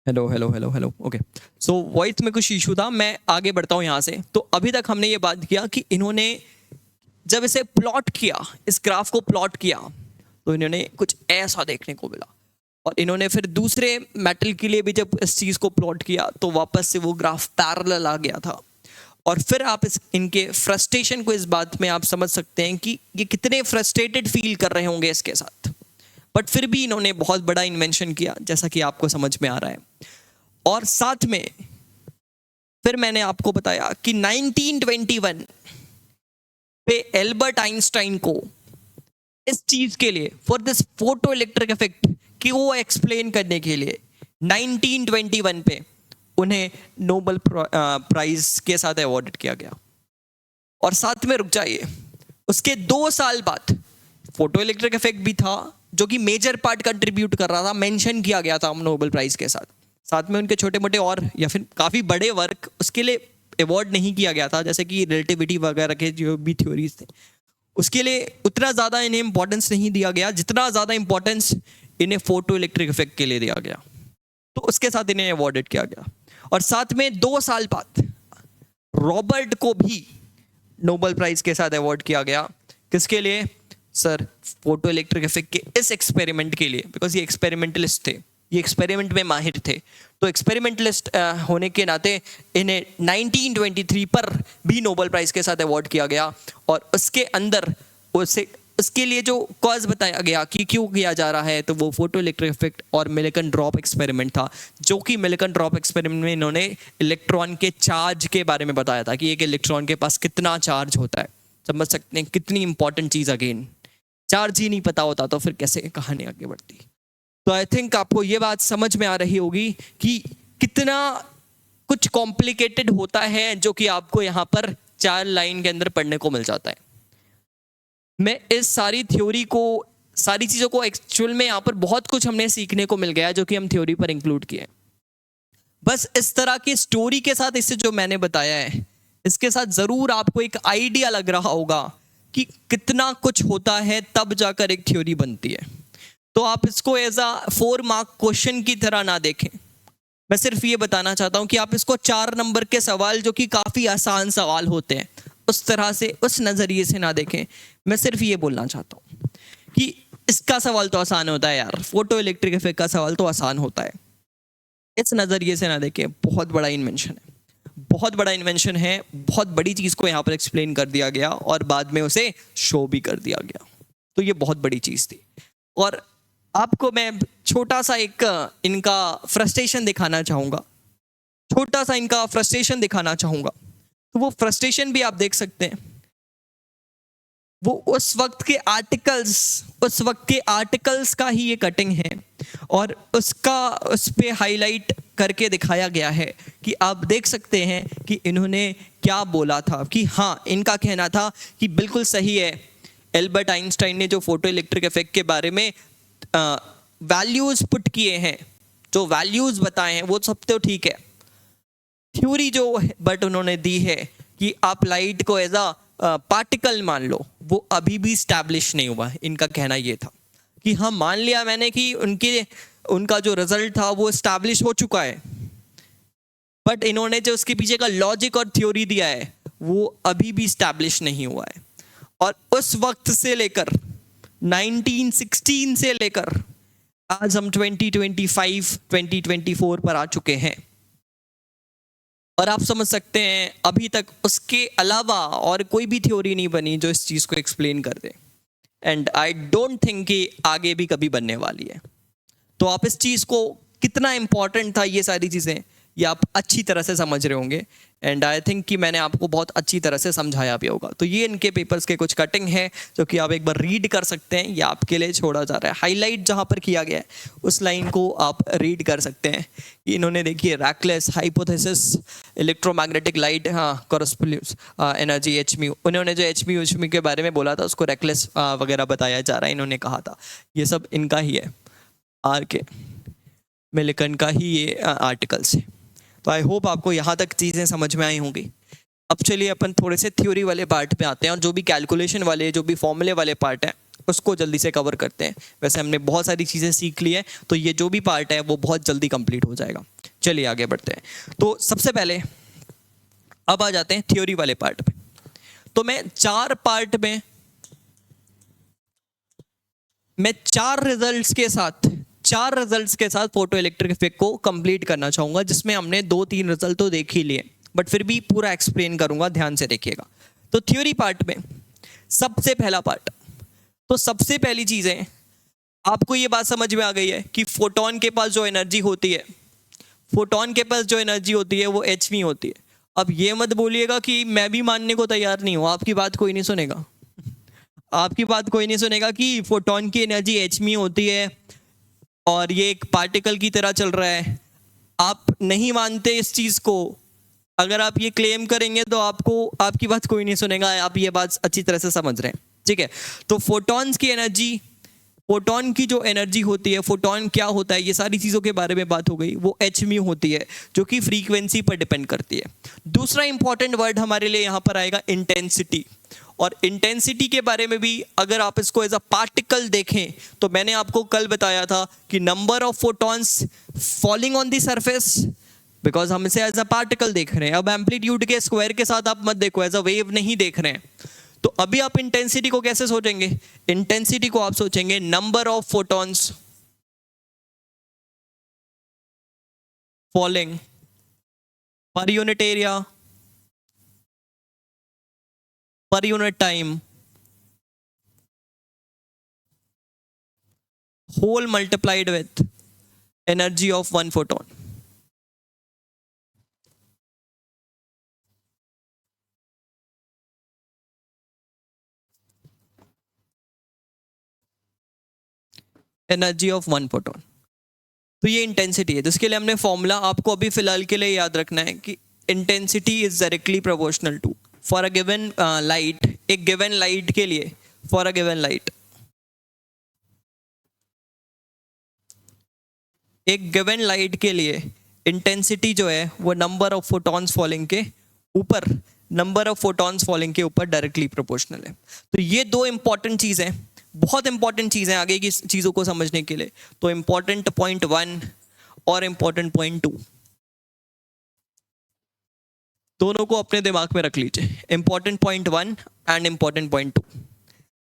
Hello hello hello hello okay. So voice में कुछ issue था, मैं आगे बढ़ता हूँ यहाँ से। तो अभी तक हमने ये बात किया कि इन्होंने जब इसे प्लॉट किया, इस ग्राफ को प्लॉट किया, तो इन्होंने कुछ ऐसा देखने को मिला। और इन्होंने फिर दूसरे मेटल के लिए भी जब इस चीज़ को प्लॉट किया तो वापस से वो ग्राफ पैरेलल आ गया था। और फिर आप इनके फ्रस्ट्रेशन को इस बात में आप समझ सकते हैं कि ये कितने फ्रस्ट्रेटेड फील कर रहे होंगे इसके साथ। बट फिर भी इन्होंने बहुत बड़ा इन्वेंशन किया, जैसा कि आपको समझ में आ रहा है। और साथ में फिर मैंने आपको बताया कि 1921 पे एल्बर्ट आइंस्टाइन को इस चीज के लिए, for this photo electric effect कि वो एक्सप्लेन करने के लिए 1921 पे उन्हें नोबेल प्राइज के साथ अवॉर्डेड किया गया। और साथ में रुक जाइए, उसके 2 साल बाद फोटो इलेक्ट्रिक इफेक्ट भी था जो कि मेजर पार्ट कंट्रीब्यूट कर रहा था, मेंशन किया गया था नोबेल प्राइज के साथ। साथ में उनके छोटे मोटे और या फिर काफ़ी बड़े वर्क उसके लिए अवॉर्ड नहीं किया गया था, जैसे कि रिलेटिविटी वगैरह के जो भी थ्योरीज थे उसके लिए उतना ज़्यादा इन्हें इंपॉर्टेंस नहीं दिया गया जितना ज़्यादा इंपॉर्टेंस इन्हें फोटो इलेक्ट्रिक इफेक्ट के लिए दिया गया। तो उसके साथ इन्हें अवॉर्डेड किया गया। और साथ में 2 साल बाद रॉबर्ट को भी नोबेल प्राइज के साथ अवॉर्ड किया गया। किसके लिए सर? फोटो इलेक्ट्रिक इफेक्ट के इस एक्सपेरिमेंट के लिए, बिकॉज ये एक्सपेरिमेंटलिस्ट थे, ये एक्सपेरिमेंट में माहिर थे। तो एक्सपेरिमेंटलिस्ट होने के नाते इन्हें 1923 पर भी नोबेल प्राइज के साथ अवॉर्ड किया गया। और उसके अंदर उसके लिए जो कॉज बताया गया कि क्यों किया जा रहा है, तो वो फोटो इलेक्ट्रिक इफेक्ट और मिल्टन ड्रॉप एक्सपेरिमेंट था। जो कि मिल्टन ड्रॉप एक्सपेरिमेंट में इन्होंने इलेक्ट्रॉन के चार्ज के बारे में बताया था कि एक इलेक्ट्रॉन के पास कितना चार्ज होता है। समझ सकते हैं कितनी इंपॉर्टेंट चीज़। अगेन चार्ज ही नहीं पता होता तो फिर कैसे कहानी आगे बढ़ती। तो आई थिंक आपको ये बात समझ में आ रही होगी कि कितना कुछ कॉम्प्लिकेटेड होता है जो कि आपको यहाँ पर 4 लाइन के अंदर पढ़ने को मिल जाता है। मैं इस सारी थ्योरी को, सारी चीज़ों को एक्चुअल में यहाँ पर बहुत कुछ हमने सीखने को मिल गया जो कि हम थ्योरी पर इंक्लूड किए। बस इस तरह की स्टोरी के साथ इससे जो मैंने बताया है इसके साथ ज़रूर आपको एक आइडिया लग रहा होगा कि कितना कुछ होता है, तब जाकर एक थ्योरी बनती है। तो आप इसको एज अ 4 मार्क क्वेश्चन की तरह ना देखें। मैं सिर्फ ये बताना चाहता हूँ कि आप इसको 4 नंबर के सवाल जो कि काफ़ी आसान सवाल होते हैं उस तरह से, उस नज़रिए से ना देखें। मैं सिर्फ ये बोलना चाहता हूँ कि इसका सवाल तो आसान होता है यार, फोटो इलेक्ट्रिक इफेक्ट का सवाल तो आसान होता है, इस नज़रिए से ना देखें। बहुत बड़ा इन्वेंशन है, बहुत बड़ा इन्वेंशन है, बहुत बड़ी चीज़ को यहाँ पर एक्सप्लेन कर दिया गया और बाद में उसे शो भी कर दिया गया। तो ये बहुत बड़ी चीज़ थी। और आपको मैं छोटा सा एक इनका फ्रस्ट्रेशन दिखाना चाहूँगा, छोटा सा इनका फ्रस्ट्रेशन दिखाना चाहूँगा। तो वो फ्रस्ट्रेशन भी आप देख सकते हैं। वो उस वक्त के आर्टिकल्स का ही ये कटिंग है और उसका उस पे हाईलाइट करके दिखाया गया है कि आप देख सकते हैं कि इन्होंने क्या बोला था। कि हाँ, इनका कहना था कि बिल्कुल सही है, एल्बर्ट आइंस्टाइन ने जो फोटो इलेक्ट्रिक इफेक्ट के बारे में वैल्यूज पुट किए हैं, जो वैल्यूज बताए हैं वो सब तो ठीक है, थ्योरी जो बट उन्होंने दी है कि आप लाइट को एज अ पार्टिकल मान लो, वो अभी भी स्टैब्लिश नहीं हुआ। इनका कहना ये था कि हाँ, मान लिया मैंने कि उनका जो रिजल्ट था वो स्टैब्लिश हो चुका है, बट इन्होंने जो उसके पीछे का लॉजिक और थ्योरी दिया है वो अभी भी स्टैब्लिश नहीं हुआ है। और उस वक्त से लेकर 1916 से लेकर आज हम 2024 पर आ चुके हैं। और आप समझ सकते हैं अभी तक उसके अलावा और कोई भी थ्योरी नहीं बनी जो इस चीज़ को एक्सप्लेन कर दे। एंड आई डोंट थिंक कि आगे भी कभी बनने वाली है। तो आप इस चीज़ को, कितना इंपॉर्टेंट था ये सारी चीज़ें, ये आप अच्छी तरह से समझ रहे होंगे। एंड आई थिंक कि मैंने आपको बहुत अच्छी तरह से समझाया भी होगा। तो ये इनके पेपर्स के कुछ कटिंग है जो कि आप एक बार रीड कर सकते हैं, ये आपके लिए छोड़ा जा रहा है। हाईलाइट जहाँ पर किया गया है उस लाइन को आप रीड कर सकते हैं। इन्होंने देखिए रैकलेस हाइपोथेसिस इलेक्ट्रोमैग्नेटिक लाइट, हाँ, कॉरस्पोंडेंस एनर्जी एचम्यू, उन्होंने जो एचम्यू के बारे में बोला था उसको रैकलेस वगैरह बताया जा रहा है, इन्होंने कहा था। ये सब इनका ही है, आर के मिल्टन का ही ये आर्टिकल्स है। तो आई होप आपको यहाँ तक चीज़ें समझ में आई होंगी। अब चलिए अपन थोड़े से थ्योरी वाले पार्ट पे आते हैं और जो भी कैलकुलेशन वाले, जो भी फॉर्मूले वाले पार्ट हैं उसको जल्दी से कवर करते हैं। वैसे हमने बहुत सारी चीज़ें सीख ली है, तो ये जो भी पार्ट है वो बहुत जल्दी कंप्लीट हो जाएगा। चलिए आगे बढ़ते हैं। तो सबसे पहले अब आ जाते हैं थ्योरी वाले पार्ट पे। तो मैं चार रिजल्ट्स के साथ फोटो इलेक्ट्रिक इफेक्ट को कंप्लीट करना चाहूंगा, जिसमें हमने 2-3 रिजल्ट तो देख ही लिए, बट फिर भी पूरा एक्सप्लेन करूंगा, ध्यान से देखिएगा। तो थ्योरी पार्ट में सबसे पहला पार्ट, तो सबसे पहली चीज है, आपको ये बात समझ में आ गई है कि फोटोन के पास जो एनर्जी होती है, वो hv होती है। अब ये मत बोलिएगा कि मैं भी मानने को तैयार नहीं हूं, आपकी बात कोई नहीं सुनेगा कि फोटोन की एनर्जी hv होती है और ये एक पार्टिकल की तरह चल रहा है। आप नहीं मानते इस चीज को, अगर आप ये क्लेम करेंगे तो आपकी बात कोई नहीं सुनेगा। आप ये बात अच्छी तरह से समझ रहे हैं, ठीक है। तो फोटोन की जो एनर्जी होती है, फोटोन क्या होता है, ये सारी चीज़ों के बारे में बात हो गई। वो hν होती है, जो कि फ्रीक्वेंसी पर डिपेंड करती है। दूसरा इंपॉर्टेंट वर्ड हमारे लिए यहाँ पर आएगा इंटेंसिटी। और इंटेंसिटी के बारे में भी अगर आप इसको एज अ पार्टिकल देखें, तो मैंने आपको कल बताया था कि number of photons falling on the surface, because हम इसे एज अ पार्टिकल देख रहे हैं। अब एम्पलीट्यूड के स्क्वायर के साथ आप मत देखो, एज अ वेव नहीं देख रहे हैं। तो अभी आप इंटेंसिटी को कैसे सोचेंगे? इंटेंसिटी को आप सोचेंगे number of photons falling per unit area, per unit time, whole multiplied with energy of one photon. Energy of one photon. तो ये इंटेंसिटी है, जिसके लिए हमने फॉर्मूला आपको अभी फिलहाल के लिए याद रखना है कि intensity is directly proportional to, for a given light, एक गिवन लाइट के लिए, फॉर अ गिवन लाइट, एक गिवन लाइट के लिए इंटेंसिटी जो है वो नंबर ऑफ फोटॉन्स फॉलिंग के ऊपर डायरेक्टली प्रोपोर्शनल है। तो ये दो इंपॉर्टेंट चीज़ें, बहुत इंपॉर्टेंट चीज़ें आगे की चीज़ों को समझने के लिए। तो इंपॉर्टेंट पॉइंट 1 और इंपॉर्टेंट पॉइंट 2 दोनों को अपने दिमाग में रख लीजिए, important point 1 and important point 2।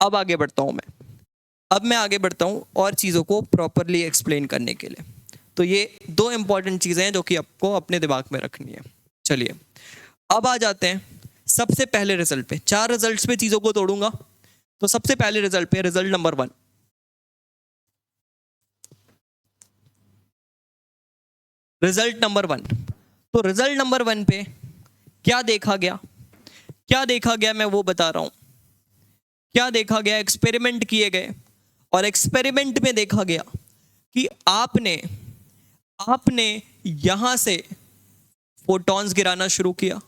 अब आगे बढ़ता हूँ और चीज़ों को प्रॉपरली एक्सप्लेन करने के लिए। तो ये दो इंपॉर्टेंट चीज़ें हैं जो कि आपको अपने दिमाग में रखनी है। चलिए अब आ जाते हैं सबसे पहले रिजल्ट पे। 4 रिजल्ट्स पे चीज़ों को तोड़ूंगा। तो सबसे पहले रिजल्ट पे, रिजल्ट नंबर 1, रिजल्ट नंबर 1। तो रिजल्ट नंबर 1 पे क्या देखा गया मैं वो बता रहा हूं। क्या देखा गया? एक्सपेरिमेंट किए गए और एक्सपेरिमेंट में देखा गया कि आपने यहां से फोटॉन्स गिराना शुरू किया।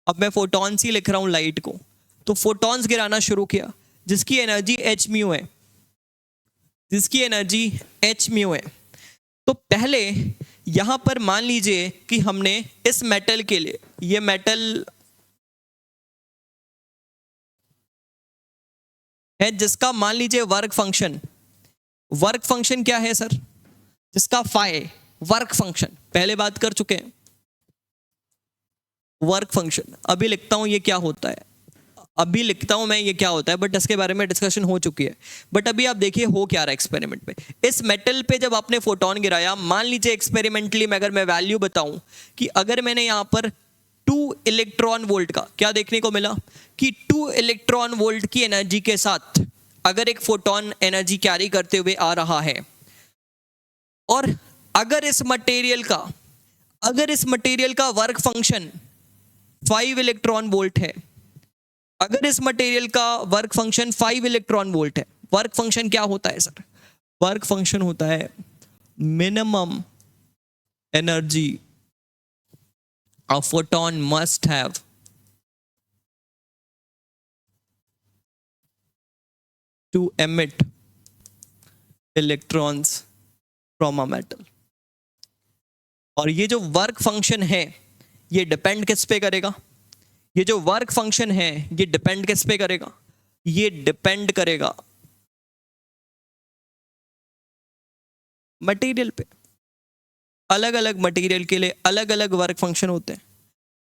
अब मैं फोटॉन्स ही लिख रहा हूं लाइट को, तो फोटॉन्स गिराना शुरू किया जिसकी एनर्जी hν है। तो पहले यहां पर मान लीजिए कि हमने इस मेटल के लिए, ये मेटल है जिसका मान लीजिए वर्क फंक्शन क्या है सर? जिसका फाई वर्क फंक्शन, पहले बात कर चुके हैं। वर्क फंक्शन अभी लिखता हूं मैं ये क्या होता है, बट इसके बारे में डिस्कशन हो चुकी है। बट अभी आप देखिए हो क्या रहा है एक्सपेरिमेंट में। इस मेटल पे जब आपने फोटोन गिराया, मान लीजिए एक्सपेरिमेंटली मैं अगर मैं वैल्यू बताऊं कि अगर मैंने यहां पर 2 इलेक्ट्रॉन वोल्ट का, क्या देखने को मिला कि 2 इलेक्ट्रॉन वोल्ट की एनर्जी के साथ अगर एक फोटोन एनर्जी कैरी करते हुए आ रहा है, और अगर इस मटेरियल का वर्क फंक्शन 5 इलेक्ट्रॉन वोल्ट है, अगर इस मटेरियल का वर्क फंक्शन 5 इलेक्ट्रॉन वोल्ट है, वर्क फंक्शन क्या होता है सर? वर्क फंक्शन होता है minimum energy a photon must have to emit electrons from a metal. और ये जो वर्क फंक्शन है ये डिपेंड किस पे करेगा? ये जो वर्क फंक्शन है ये डिपेंड किस पे करेगा? ये डिपेंड करेगा मटेरियल पे। अलग अलग मटेरियल के लिए अलग अलग वर्क फंक्शन होते हैं,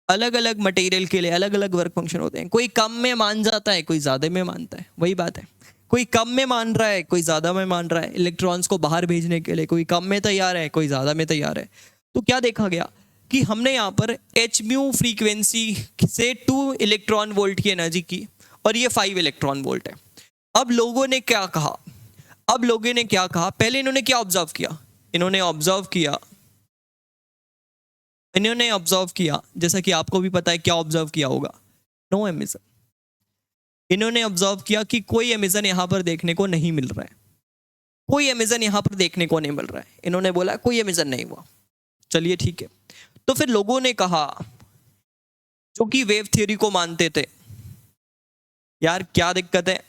अलग अलग मटेरियल के लिए अलग अलग वर्क फंक्शन होते हैं। कोई कम में मान जाता है, कोई ज़्यादा में मानता है, वही बात है। कोई कम में मान रहा है, कोई ज़्यादा में मान रहा है इलेक्ट्रॉन्स को बाहर भेजने के लिए, कोई कम में तैयार है, कोई ज़्यादा में तैयार है। तो क्या देखा गया कि हमने यहाँ पर एच म्यू फ्रीक्वेंसी से 2 इलेक्ट्रॉन वोल्ट की एनर्जी की और ये 5 इलेक्ट्रॉन वोल्ट है। अब लोगों ने क्या कहा, पहले इन्होंने क्या ऑब्जर्व किया, इन्होंने ऑब्जर्व किया जैसा कि आपको भी पता है क्या ऑब्जर्व किया होगा, नो एमिशन। इन्होंने ऑब्जर्व किया कि कोई एमिशन यहां पर देखने को नहीं मिल रहा है, कोई एमिशन यहां पर देखने को नहीं मिल रहा है। इन्होंने बोला कोई एमिशन नहीं हुआ, चलिए ठीक है। तो फिर लोगों ने कहा, जो कि वेव थ्योरी को मानते थे, यार क्या दिक्कत है,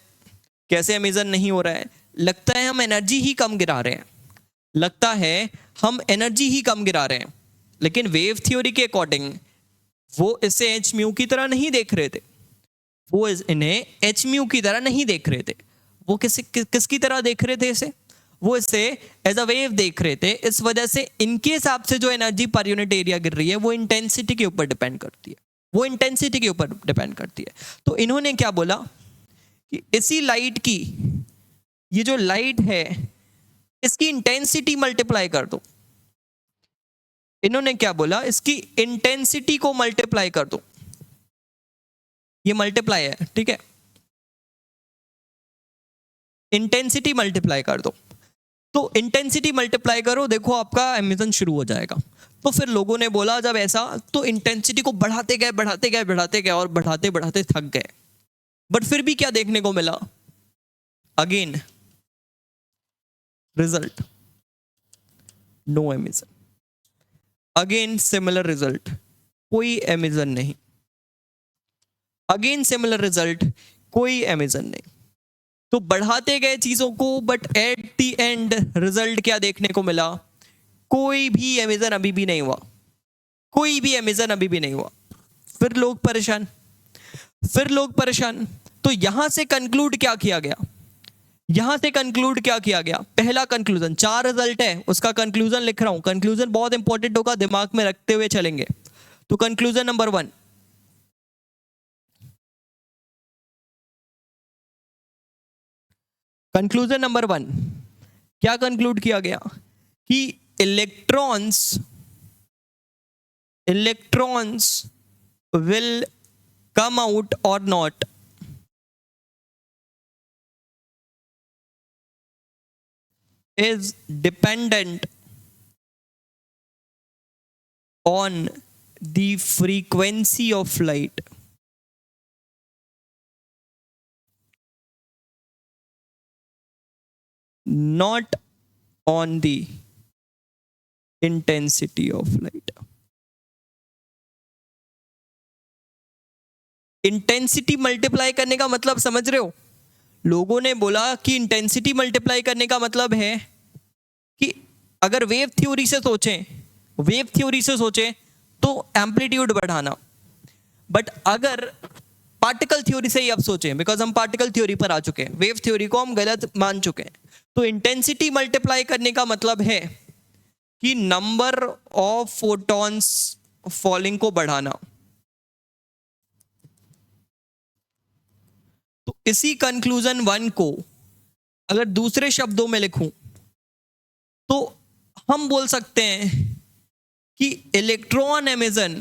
कैसे एमिशन नहीं हो रहा है, लगता है हम एनर्जी ही कम गिरा रहे हैं, लेकिन वेव थ्योरी के अकॉर्डिंग वो इसे एच म्यू की तरह नहीं देख रहे थे, वो किसकी तरह देख रहे थे इसे, वो इसे एज अ वेव देख रहे थे। इस वजह से इनके हिसाब से जो एनर्जी पर यूनिट एरिया गिर रही है वो इंटेंसिटी के ऊपर डिपेंड करती है, तो इन्होंने क्या बोला कि इसी लाइट की, ये जो लाइट है इसकी इंटेंसिटी मल्टीप्लाई कर दो। इन्होंने क्या बोला, इसकी इंटेंसिटी को मल्टीप्लाई कर दो, ये मल्टीप्लाई है, ठीक है, इंटेंसिटी मल्टीप्लाई कर दो। तो इंटेंसिटी मल्टीप्लाई करो, देखो आपका एमिशन शुरू हो जाएगा। तो फिर लोगों ने बोला जब ऐसा, तो इंटेंसिटी को बढ़ाते गए और बढ़ाते थक गए। बट फिर भी क्या देखने को मिला, again result no emission, again similar result, कोई एमिशन नहीं, अगेन सिमिलर रिजल्ट, कोई एमिशन नहीं। तो बढ़ाते गए चीजों को, but at the end result क्या देखने को मिला, कोई भी एमिशन अभी भी नहीं हुआ। फिर लोग परेशान। तो यहां से कंक्लूड क्या किया गया, पहला कंक्लूजन, 4 रिजल्ट है, उसका कंक्लूजन लिख रहा हूं। कंक्लूजन बहुत इंपॉर्टेंट होगा, दिमाग में रखते हुए चलेंगे। तो कंक्लूजन नंबर 1, क्या कंक्लूड किया गया कि इलेक्ट्रॉन्स विल कम आउट और not is dependent on the frequency of light. Not on the intensity of light. Intensity multiply करने का मतलब समझ रहे हो, लोगों ने बोला कि इंटेंसिटी मल्टीप्लाई करने का मतलब है कि अगर वेव थ्योरी से सोचें तो एम्पलीट्यूड बढ़ाना, बट अगर पार्टिकल थ्योरी से ही अब सोचें, बिकॉज हम पार्टिकल थ्योरी पर आ चुके हैं, वेव थ्योरी को हम गलत मान चुके हैं, तो इंटेंसिटी मल्टीप्लाई करने का मतलब है कि नंबर ऑफ फोटॉन्स फॉलिंग को बढ़ाना। तो इसी कंक्लूजन 1 को अगर दूसरे शब्दों में लिखूं तो हम बोल सकते हैं कि इलेक्ट्रॉन एमिशन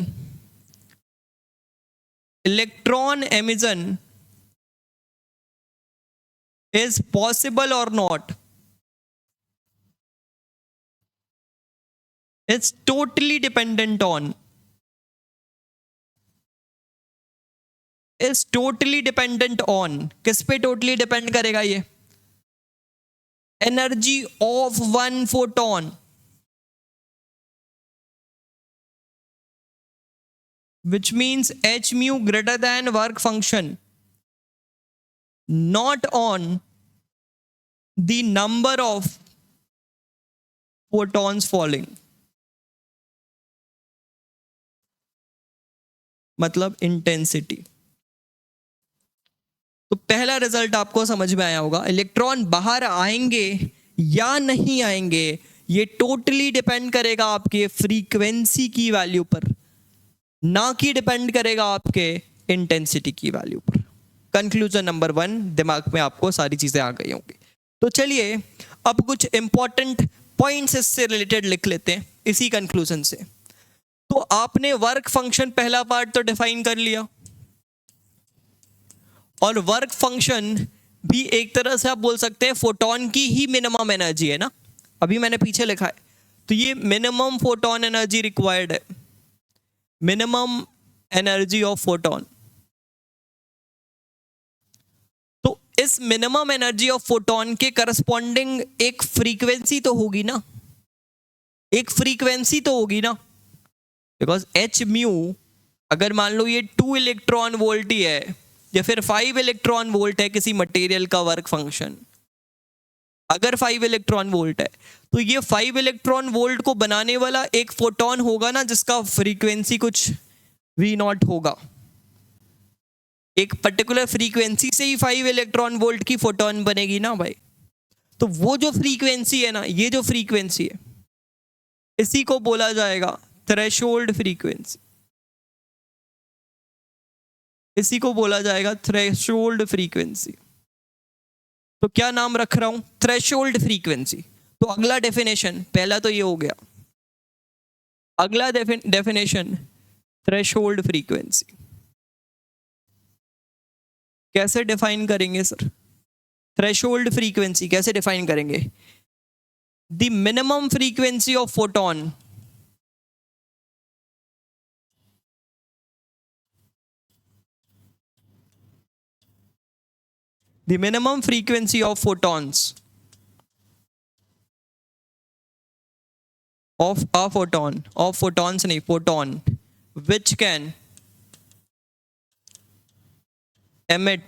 इज पॉसिबल और not, it's totally dependent on, किस पे टोटली डिपेंड करेगा ये, energy of 1 photon, which means h mu greater than work function, not on the number of photons falling, मतलब इंटेंसिटी। तो पहला रिजल्ट आपको समझ में आया होगा, इलेक्ट्रॉन बाहर आएंगे या नहीं आएंगे ये टोटली डिपेंड करेगा आपके फ्रीक्वेंसी की वैल्यू पर, ना कि डिपेंड करेगा आपके इंटेंसिटी की वैल्यू पर। कंक्लूजन नंबर 1, दिमाग में आपको सारी चीजें आ गई होंगी। तो चलिए अब कुछ इंपॉर्टेंट पॉइंट्स इससे रिलेटेड लिख लेते हैं इसी कंक्लूजन से। तो आपने वर्क फंक्शन पहला पार्ट तो डिफाइन कर लिया, और वर्क फंक्शन भी एक तरह से आप बोल सकते हैं फोटोन की ही मिनिमम एनर्जी है ना, अभी मैंने पीछे लिखा है। तो ये मिनिमम फोटोन एनर्जी रिक्वायर्ड है, मिनिमम एनर्जी ऑफ फोटोन। तो इस मिनिमम एनर्जी ऑफ फोटोन के करस्पॉन्डिंग एक फ्रीक्वेंसी तो होगी ना, एक फ्रीक्वेंसी तो होगी ना, बिकॉज एच म्यू अगर मान लो ये 2 इलेक्ट्रॉन वोल्ट ही है या फिर 5 इलेक्ट्रॉन वोल्ट है किसी मटेरियल का वर्क फंक्शन, अगर 5 इलेक्ट्रॉन वोल्ट है तो ये 5 इलेक्ट्रॉन वोल्ट को बनाने वाला एक फोटोन होगा ना, जिसका फ्रीक्वेंसी कुछ V0 होगा। एक पर्टिकुलर फ्रीक्वेंसी से ही 5 इलेक्ट्रॉन वोल्ट की फोटोन बनेगी ना भाई। तो वो जो फ्रीक्वेंसी है ना, ये जो फ्रीक्वेंसी है, इसी को बोला जाएगा थ्रेशोल्ड फ्रीक्वेंसी, इसी को बोला जाएगा थ्रेशोल्ड फ्रीक्वेंसी। तो क्या नाम रख रहा हूं, थ्रेशोल्ड फ्रीक्वेंसी। तो अगला डेफिनेशन, पहला तो ये हो गया, अगला डेफिनेशन थ्रेशोल्ड फ्रीक्वेंसी कैसे डिफाइन करेंगे सर? थ्रेशोल्ड फ्रीक्वेंसी कैसे डिफाइन करेंगे? The minimum frequency of photon the minimum frequency of photons of a photon, of photons nahi, photon which can emit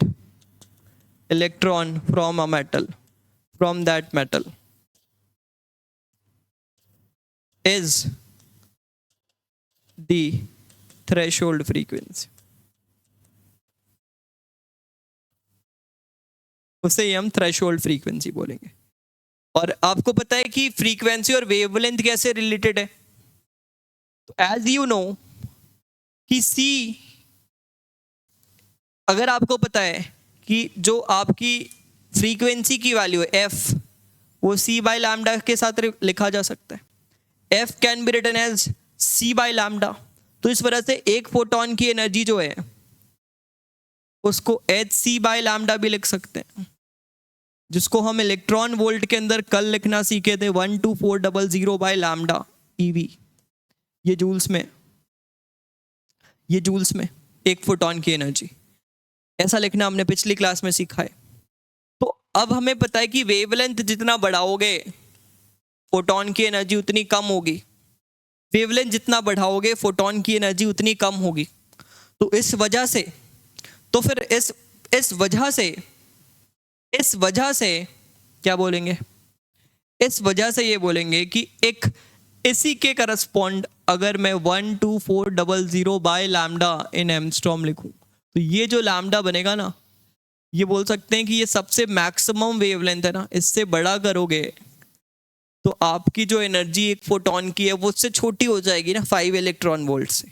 electron from a metal, from that metal, is the threshold frequency. उसे ही हम threshold frequency बोलेंगे। और आपको पता है कि frequency और wavelength कैसे रिलेटेड है? तो एज यू नो कि सी, अगर आपको पता है कि जो आपकी फ्रीक्वेंसी की वैल्यू है एफ, वो सी बाय लैम्डा के साथ लिखा जा सकता है। F can be written as C by lambda. तो इस वजह से एक फोटोन की एनर्जी जो है उसको एच सी बाय लैम्डा भी लिख सकते हैं, जिसको हम इलेक्ट्रॉन वोल्ट के अंदर कल लिखना सीखे थे 12400 बाय लैम्डा ईवी। ये जूल्स में, ये जूल्स में एक फोटोन की एनर्जी, ऐसा लिखना हमने पिछली क्लास में सीखा है। तो अब हमें पता है कि वेवलेंथ जितना बढ़ाओगे फोटोन की एनर्जी उतनी कम होगी, वेवलेंथ जितना बढ़ाओगे फोटोन की एनर्जी उतनी कम होगी। तो इस वजह से, तो फिर इस वजह से क्या बोलेंगे? इस वजह से ये बोलेंगे कि एक इसी के करस्पॉन्ड अगर मैं 12400 बाय लैम्डा इन एंगस्ट्रॉम लिखूं, तो ये जो लैम्डा बनेगा ना, ये बोल सकते हैं कि ये सबसे मैक्सिमम वेवलेंथ है ना। इससे बड़ा करोगे तो आपकी जो एनर्जी एक फोटोन की है वो उससे छोटी हो जाएगी ना, 5 इलेक्ट्रॉन वोल्ट से।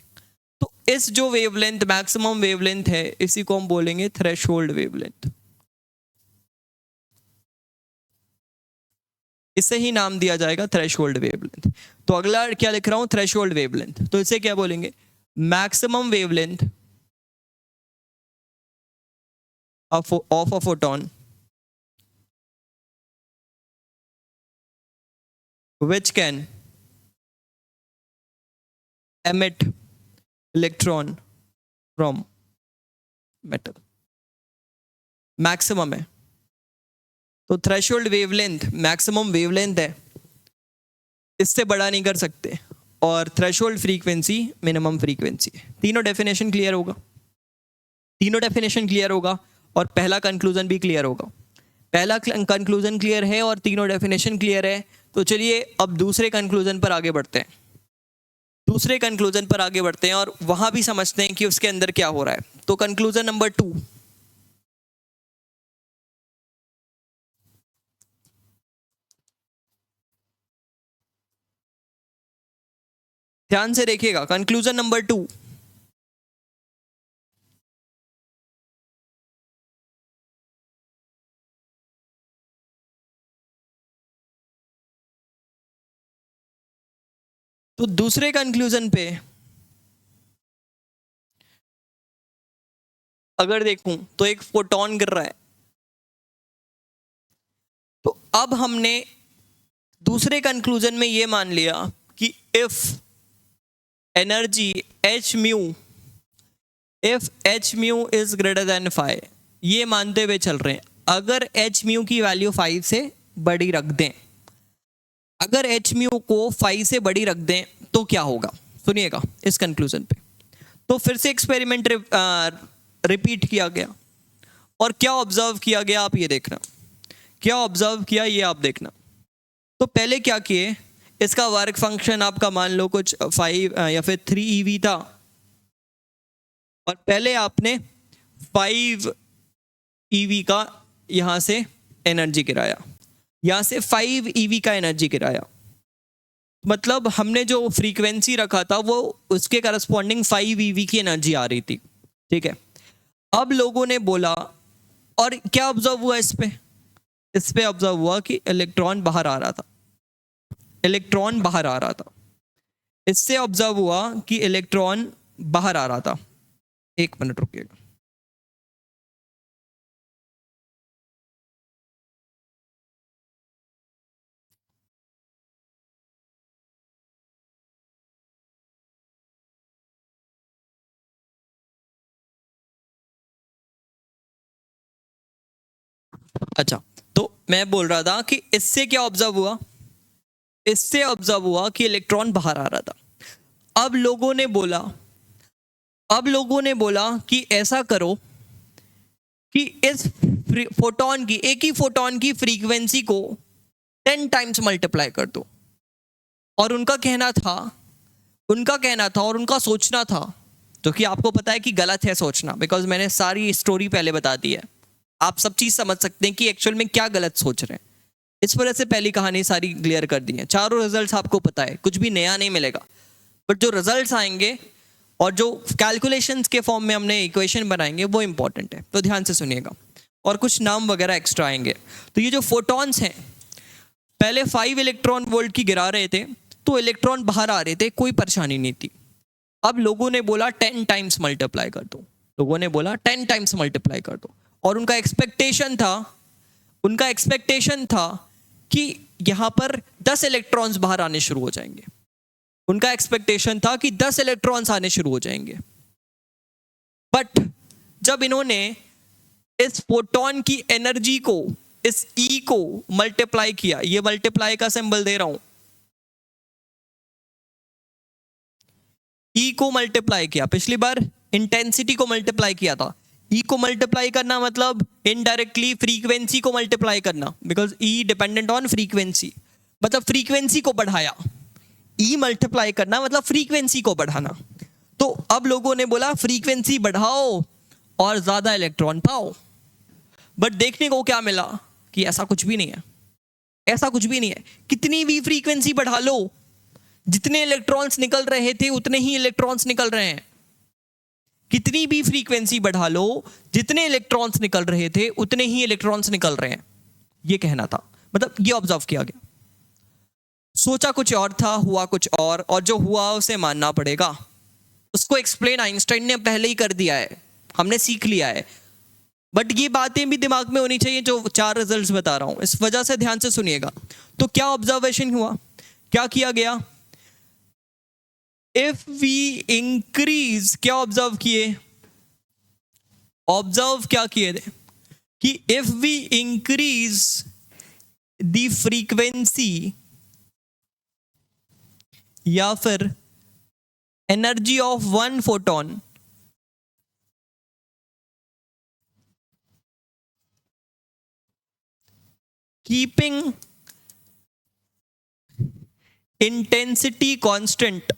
तो इस जो वेवलेंथ, मैक्सिमम वेवलेंथ है, इसी को हम बोलेंगे थ्रेशोल्ड वेवलेंथ। इसे ही नाम दिया जाएगा थ्रेशोल्ड वेवलेंथ। तो अगला क्या लिख रहा हूं, थ्रेशोल्ड वेवलेंथ। तो इसे क्या बोलेंगे? Maximum wavelength of a photon which can emit electron from metal। Maximum है तो थ्रेशोल्ड वेवलेंथ मैक्सिमम वेवलेंथ है, इससे बड़ा नहीं कर सकते। और थ्रेशोल्ड फ्रीक्वेंसी मिनिमम फ्रीक्वेंसी है। तीनों डेफिनेशन क्लियर होगा, तीनों डेफिनेशन क्लियर होगा और पहला कंक्लूजन भी क्लियर होगा। पहला कंक्लूजन क्लियर है और तीनों डेफिनेशन क्लियर है। तो चलिए अब दूसरे कंक्लूजन पर आगे बढ़ते हैं, दूसरे कंक्लूजन पर आगे बढ़ते हैं और वहां भी समझते हैं कि उसके अंदर क्या हो रहा है। तो कंक्लूजन नंबर 2, ध्यान से देखिएगा, कंक्लूजन नंबर 2। तो दूसरे कंक्लूजन पे अगर देखूं तो एक फोटोन गिर रहा है। तो अब हमने दूसरे कंक्लूजन में ये मान लिया कि if energy H mu, if H mu is greater then 5, ये मानते हुए चल रहे हैं अगर एच म्यू की वैल्यू 5 से बड़ी रख दें, अगर एच म्यू को 5 से बड़ी रख दें तो क्या होगा, सुनिएगा इस कंक्लूजन पे। तो फिर से एक्सपेरिमेंट रिपीट किया गया और क्या ऑब्जर्व किया गया आप ये देखना, क्या ऑब्जर्व किया ये आप देखना। तो पहले क्या किए, इसका वर्क फंक्शन आपका मान लो कुछ 5 या फिर 3 EV था, और पहले आपने 5 EV का यहां से एनर्जी गिराया, यहां से 5 EV का एनर्जी गिराया, मतलब हमने जो फ्रीक्वेंसी रखा था वो उसके करस्पॉन्डिंग 5 EV की एनर्जी आ रही थी, ठीक है। अब लोगों ने बोला, और क्या ऑब्जर्व हुआ इस पे ऑब्जर्व हुआ कि इलेक्ट्रॉन बाहर आ रहा था, इलेक्ट्रॉन बाहर आ रहा था। इससे ऑब्जर्व हुआ कि इलेक्ट्रॉन बाहर आ रहा था। एक मिनट रुकिएगा। अच्छा, तो मैं बोल रहा था कि इससे क्या ऑब्जर्व हुआ, इससे ऑब्जर्व हुआ कि इलेक्ट्रॉन बाहर आ रहा था। अब लोगों ने बोला, अब लोगों ने बोला कि ऐसा करो कि इस फोटोन की, एक ही फोटोन की फ्रीक्वेंसी को 10 टाइम्स मल्टीप्लाई कर दो। और उनका कहना था, और उनका सोचना था, जो कि आपको पता है कि गलत है सोचना, बिकॉज मैंने सारी स्टोरी पहले बता दी है, आप सब चीज समझ सकते हैं कि एक्चुअल में क्या गलत सोच रहे हैं। इस वजह से पहली कहानी सारी क्लियर कर दी है, चारों रिजल्ट्स आपको पता है, कुछ भी नया नहीं मिलेगा, बट जो रिजल्ट्स आएंगे और जो कैलकुलेशंस के फॉर्म में हमने इक्वेशन बनाएंगे वो इंपॉर्टेंट है, तो ध्यान से सुनिएगा। और कुछ नाम वगैरह एक्स्ट्रा आएंगे। तो ये जो फोटॉन्स हैं, पहले 5 इलेक्ट्रॉन वोल्ट की गिरा रहे थे तो इलेक्ट्रॉन बाहर आ रहे थे, कोई परेशानी नहीं थी। अब लोगों ने बोला 10 टाइम्स मल्टीप्लाई कर दो, लोगों ने बोला 10 टाइम्स मल्टीप्लाई कर दो, और उनका एक्सपेक्टेशन था कि यहां पर 10 इलेक्ट्रॉन्स बाहर आने शुरू हो जाएंगे, उनका एक्सपेक्टेशन था कि 10 इलेक्ट्रॉन्स आने शुरू हो जाएंगे। बट जब इन्होंने इस फोटोन की एनर्जी को, इस E को मल्टीप्लाई किया, ये मल्टीप्लाई का सिंबल दे रहा हूं, E को मल्टीप्लाई किया, पिछली बार इंटेंसिटी को मल्टीप्लाई किया था, E को मल्टीप्लाई करना मतलब इनडायरेक्टली फ्रीक्वेंसी को मल्टीप्लाई करना, because E dependent on frequency, मतलब फ्रीक्वेंसी को बढ़ाया। E मल्टीप्लाई करना मतलब फ्रीक्वेंसी को बढ़ाना। तो अब लोगों ने बोला फ्रीक्वेंसी बढ़ाओ और ज्यादा इलेक्ट्रॉन पाओ, बट देखने को क्या मिला कि ऐसा कुछ भी नहीं है, ऐसा कुछ भी नहीं है। कितनी भी फ्रीक्वेंसी बढ़ा लो, जितने इलेक्ट्रॉन्स निकल रहे थे उतने ही इलेक्ट्रॉन्स निकल रहे हैं। कितनी भी फ्रीक्वेंसी बढ़ा लो, जितने इलेक्ट्रॉन्स निकल रहे थे उतने ही इलेक्ट्रॉन्स निकल रहे हैं, ये कहना था, मतलब ये ऑब्जर्व किया गया। सोचा कुछ और था, हुआ कुछ और जो हुआ उसे मानना पड़ेगा। उसको एक्सप्लेन आइंस्टाइन ने पहले ही कर दिया है, हमने सीख लिया है, बट ये बातें भी दिमाग में होनी चाहिए जो 4 रिजल्ट्स बता रहा हूं, इस वजह से ध्यान से सुनिएगा। तो क्या ऑब्जर्वेशन हुआ, क्या किया गया, इफ वी इंक्रीज, क्या ऑब्जर्व किए, ऑब्जर्व क्या किए थे कि if we increase the frequency या फिर energy of one photon, keeping intensity constant,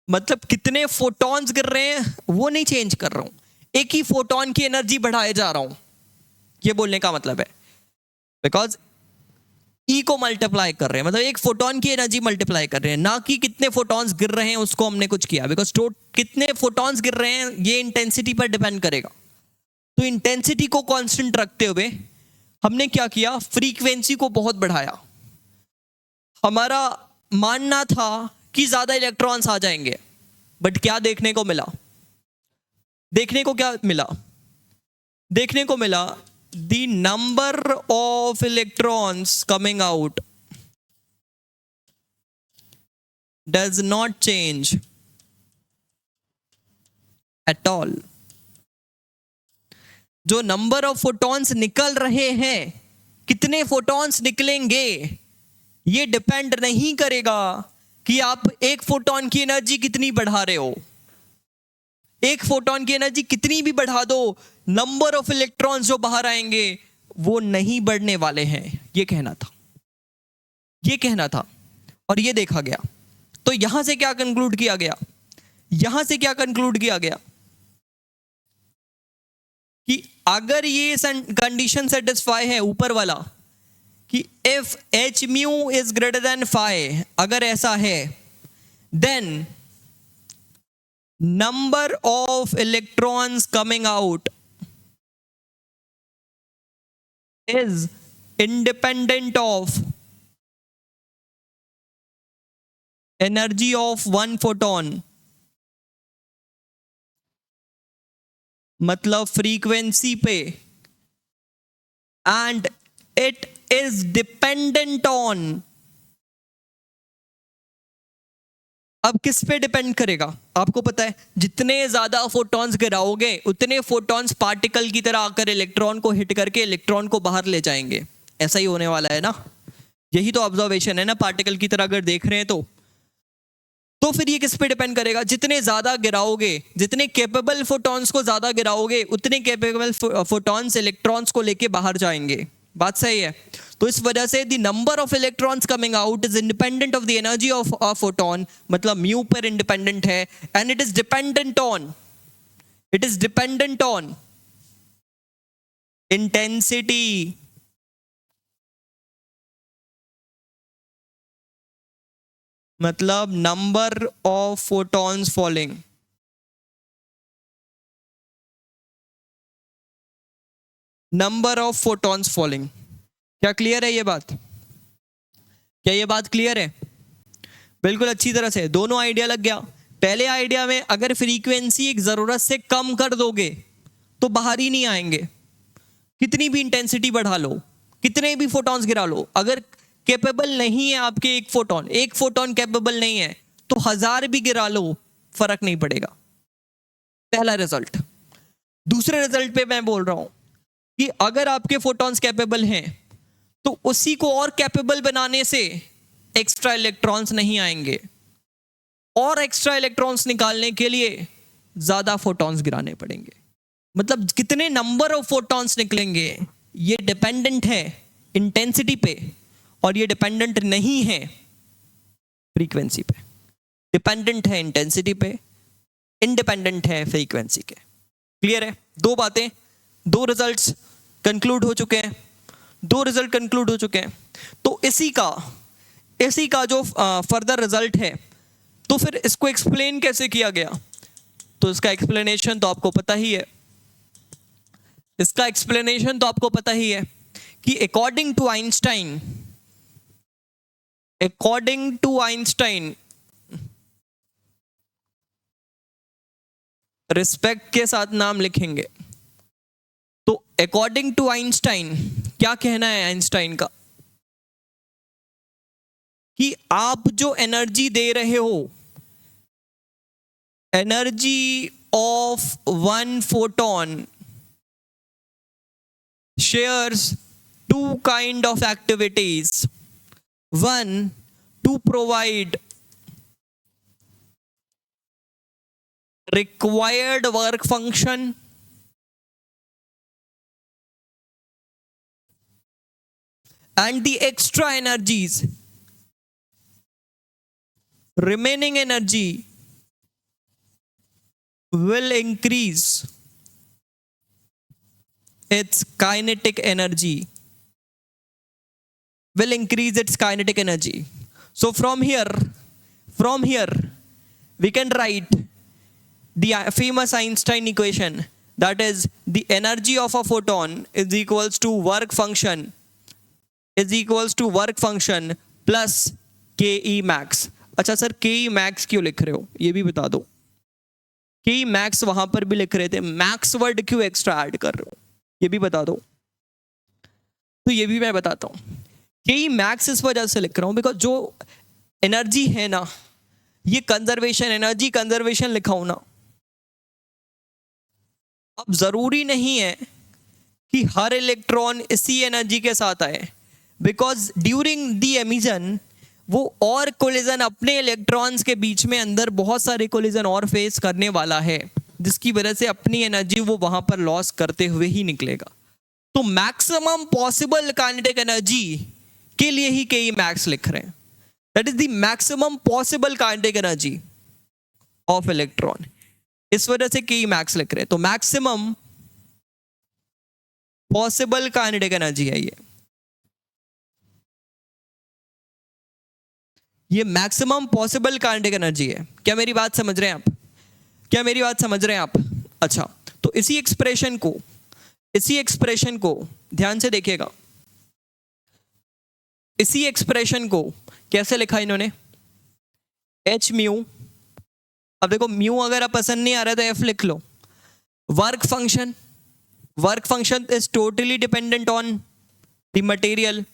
मतलब कितने फोटॉन्स गिर रहे हैं वो नहीं चेंज कर रहा हूं, एक ही फोटोन की एनर्जी बढ़ाए जा रहा हूं, ये बोलने का मतलब है। बिकॉज ई को मल्टीप्लाई कर रहे हैं, मतलब एक फोटोन की एनर्जी मल्टीप्लाई कर रहे हैं, ना कि कितने फोटॉन्स गिर रहे हैं उसको हमने कुछ किया, बिकॉज कितने फोटॉन्स गिर रहे हैं ये इंटेंसिटी पर डिपेंड करेगा। तो इंटेंसिटी को कांस्टेंट रखते हुए हमने क्या किया, फ्रीक्वेंसी को बहुत बढ़ाया। हमारा मानना था कि ज्यादा इलेक्ट्रॉन्स आ जाएंगे, बट क्या देखने को मिला, देखने को क्या मिला, देखने को मिला the number of electrons coming out does not change at all। जो नंबर ऑफ फोटॉन्स निकल रहे हैं, कितने फोटॉन्स निकलेंगे, ये डिपेंड नहीं करेगा कि आप एक फोटॉन की एनर्जी कितनी बढ़ा रहे हो। एक फोटॉन की एनर्जी कितनी भी बढ़ा दो, नंबर ऑफ इलेक्ट्रॉन्स जो बाहर आएंगे वो नहीं बढ़ने वाले हैं, ये कहना था, ये कहना था। और ये देखा गया। तो यहां से क्या कंक्लूड किया गया, यहां से क्या कंक्लूड किया गया कि अगर ये कंडीशन सेटिस्फाई है ऊपर वाला कि if H mu is greater than phi, अगर ऐसा है, then number of electrons coming out is independent of energy of one photon। मतलब फ्रीक्वेंसी पे, and it is dependent on, अब किस पे डिपेंड करेगा, आपको पता है जितने ज्यादा फोटॉन्स गिराओगे उतने फोटॉन्स पार्टिकल की तरह आकर इलेक्ट्रॉन को हिट करके इलेक्ट्रॉन को बाहर ले जाएंगे। ऐसा ही होने वाला है ना, यही तो ऑब्जर्वेशन है ना, पार्टिकल की तरह अगर देख रहे हैं तो फिर ये किस पे डिपेंड करेगा, जितने ज्यादा गिराओगे, जितने कैपेबल फोटॉन्स को ज्यादा गिराओगे उतने कैपेबल फोटॉन्स इलेक्ट्रॉन्स को लेके बाहर जाएंगे। बात सही है। तो इस वजह से the number of electrons coming out is independent of the energy of a photon, मतलब म्यू पर इंडिपेंडेंट है, and it is dependent on intensity. मतलब number of photons falling, number of photons falling. क्या क्लियर है ये बात, क्या ये बात क्लियर है? बिल्कुल अच्छी तरह से दोनों आइडिया लग गया। पहले आइडिया में अगर फ्रीक्वेंसी एक जरूरत से कम कर दोगे तो बाहर ही नहीं आएंगे, कितनी भी इंटेंसिटी बढ़ा लो, कितने भी फोटॉन्स गिरा लो, अगर कैपेबल नहीं है आपके एक फोटॉन कैपेबल नहीं है तो 1000 भी गिरा लो फर्क नहीं पड़ेगा। पहला रिजल्ट। दूसरे रिजल्ट पे मैं बोल रहा हूं कि अगर आपके फोटॉन्स कैपेबल हैं तो उसी को और कैपेबल बनाने से एक्स्ट्रा इलेक्ट्रॉन्स नहीं आएंगे, और एक्स्ट्रा इलेक्ट्रॉन्स निकालने के लिए ज्यादा फोटॉन्स गिराने पड़ेंगे। मतलब कितने नंबर ऑफ फोटॉन्स निकलेंगे ये डिपेंडेंट है इंटेंसिटी पे, और ये डिपेंडेंट नहीं है फ्रीक्वेंसी पे। डिपेंडेंट है इंटेंसिटी पे, इंडिपेंडेंट है फ्रीक्वेंसी के। क्लियर है? दो बातें, दो रिजल्ट्स कंक्लूड हो चुके हैं, दो रिजल्ट कंक्लूड हो चुके हैं। तो इसी का जो फर्दर रिजल्ट है, तो फिर इसको एक्सप्लेन कैसे किया गया, तो इसका एक्सप्लेनेशन तो आपको पता ही है, इसका एक्सप्लेनेशन तो आपको पता ही है कि अकॉर्डिंग टू आइंस्टाइन, रिस्पेक्ट के साथ नाम लिखेंगे, तो अकॉर्डिंग टू आइंस्टाइन क्या कहना है आइंस्टाइन का, कि आप जो एनर्जी दे रहे हो, energy of one photon shares two kind of activities. One, to provide required work function, and the extra energies, remaining energy will increase its kinetic energy will increase its kinetic energy. So from here we can write the famous Einstein equation, that is the energy of a photon is equals to work function plus ke max. अच्छा sir ke max क्यों लिख रहे हो ये भी बता दो. के मैक्स वहां पर भी लिख रहे थे, मैक्स वर्ड क्यों एक्स्ट्रा ऐड कर रहे हो ये भी बता दो. तो ये भी मैं बताता हूं. के मैक्स इस वजह से लिख रहा हूं बिकॉज जो एनर्जी है ना, ये कंजर्वेशन, एनर्जी कंजर्वेशन लिखा हूं ना. अब जरूरी नहीं है कि हर इलेक्ट्रॉन इसी एनर्जी के साथ आए, बिकॉज ड्यूरिंग द एमिशन वो और कोलिजन अपने इलेक्ट्रॉन्स के बीच में अंदर बहुत सारे कोलिजन और फेस करने वाला है, जिसकी वजह से अपनी एनर्जी वो वहां पर लॉस करते हुए ही निकलेगा. तो मैक्सिमम पॉसिबल काइनेटिक एनर्जी के लिए ही के मैक्स लिख रहे हैं. That is the maximum possible kinetic energy of electron. इस वजह से के मैक्स लिख रहे हैं. तो मैक्सिमम पॉसिबल काइनेटिक एनर्जी है ये मैक्सिमम पॉसिबल काइनेटिक एनर्जी है. क्या मेरी बात समझ रहे हैं आप? क्या मेरी बात समझ रहे हैं आप? अच्छा, तो इसी एक्सप्रेशन को ध्यान से देखिएगा. इसी एक्सप्रेशन को कैसे लिखा इन्होंने? H mu. अब देखो म्यू अगर आप पसंद नहीं आ रहा है तो एफ लिख लो. Work function is totally dependent on the material,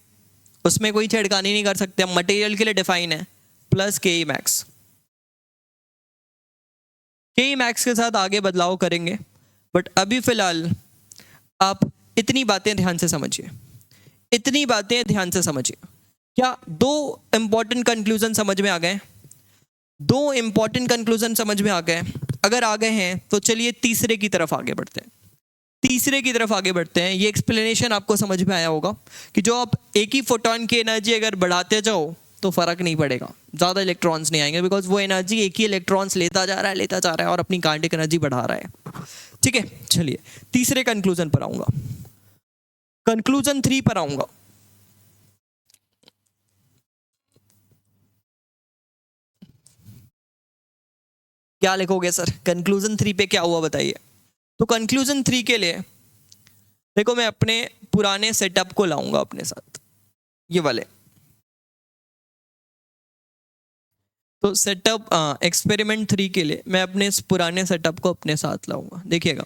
उसमें कोई छेड़खानी नहीं कर सकते हम, मटेरियल के लिए डिफाइन है. प्लस के मैक्स. के मैक्स के साथ आगे बदलाव करेंगे, बट अभी फिलहाल आप इतनी बातें ध्यान से समझिए. क्या दो इंपॉर्टेंट कंक्लूजन समझ में आ गए? अगर आ गए हैं तो चलिए तीसरे की तरफ आगे बढ़ते हैं. ये एक्सप्लेनेशन आपको समझ में आया होगा कि जो आप एक ही फोटोन की एनर्जी अगर बढ़ाते जाओ तो फर्क नहीं पड़ेगा, ज्यादा इलेक्ट्रॉन्स नहीं आएंगे, बिकॉज वो एनर्जी एक ही इलेक्ट्रॉन्स लेता जा रहा है और अपनी काइनेटिक एनर्जी बढ़ा रहा है. ठीक है, चलिए तीसरे कंक्लूजन पर आऊंगा. कंक्लूजन 3 पर आऊंगा. क्या लिखोगे सर? कंक्लूजन 3 पे क्या हुआ बताइए. तो कंक्लूजन 3 के लिए देखो मैं अपने पुराने सेटअप को लाऊंगा अपने साथ, ये वाले. तो सेटअप एक्सपेरिमेंट 3 के लिए मैं अपने इस पुराने सेटअप को अपने साथ लाऊंगा. देखिएगा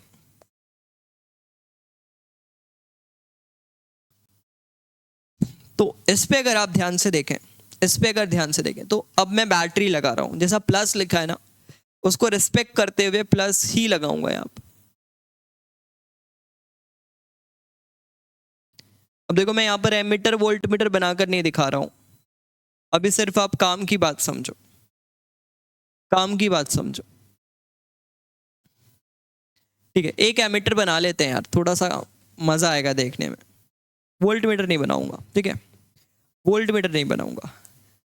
तो इस पे अगर आप ध्यान से देखें तो अब मैं बैटरी लगा रहा हूं. जैसा प्लस लिखा है ना, उसको रिस्पेक्ट करते हुए प्लस ही लगाऊंगा यहाँ पे. अब देखो मैं यहाँ पर एमीटर वोल्टमीटर बनाकर नहीं दिखा रहा हूं, अभी सिर्फ आप काम की बात समझो. ठीक है, एक एमीटर बना लेते हैं यार, थोड़ा सा मजा आएगा देखने में. वोल्टमीटर नहीं बनाऊंगा, ठीक है, वोल्टमीटर नहीं बनाऊंगा.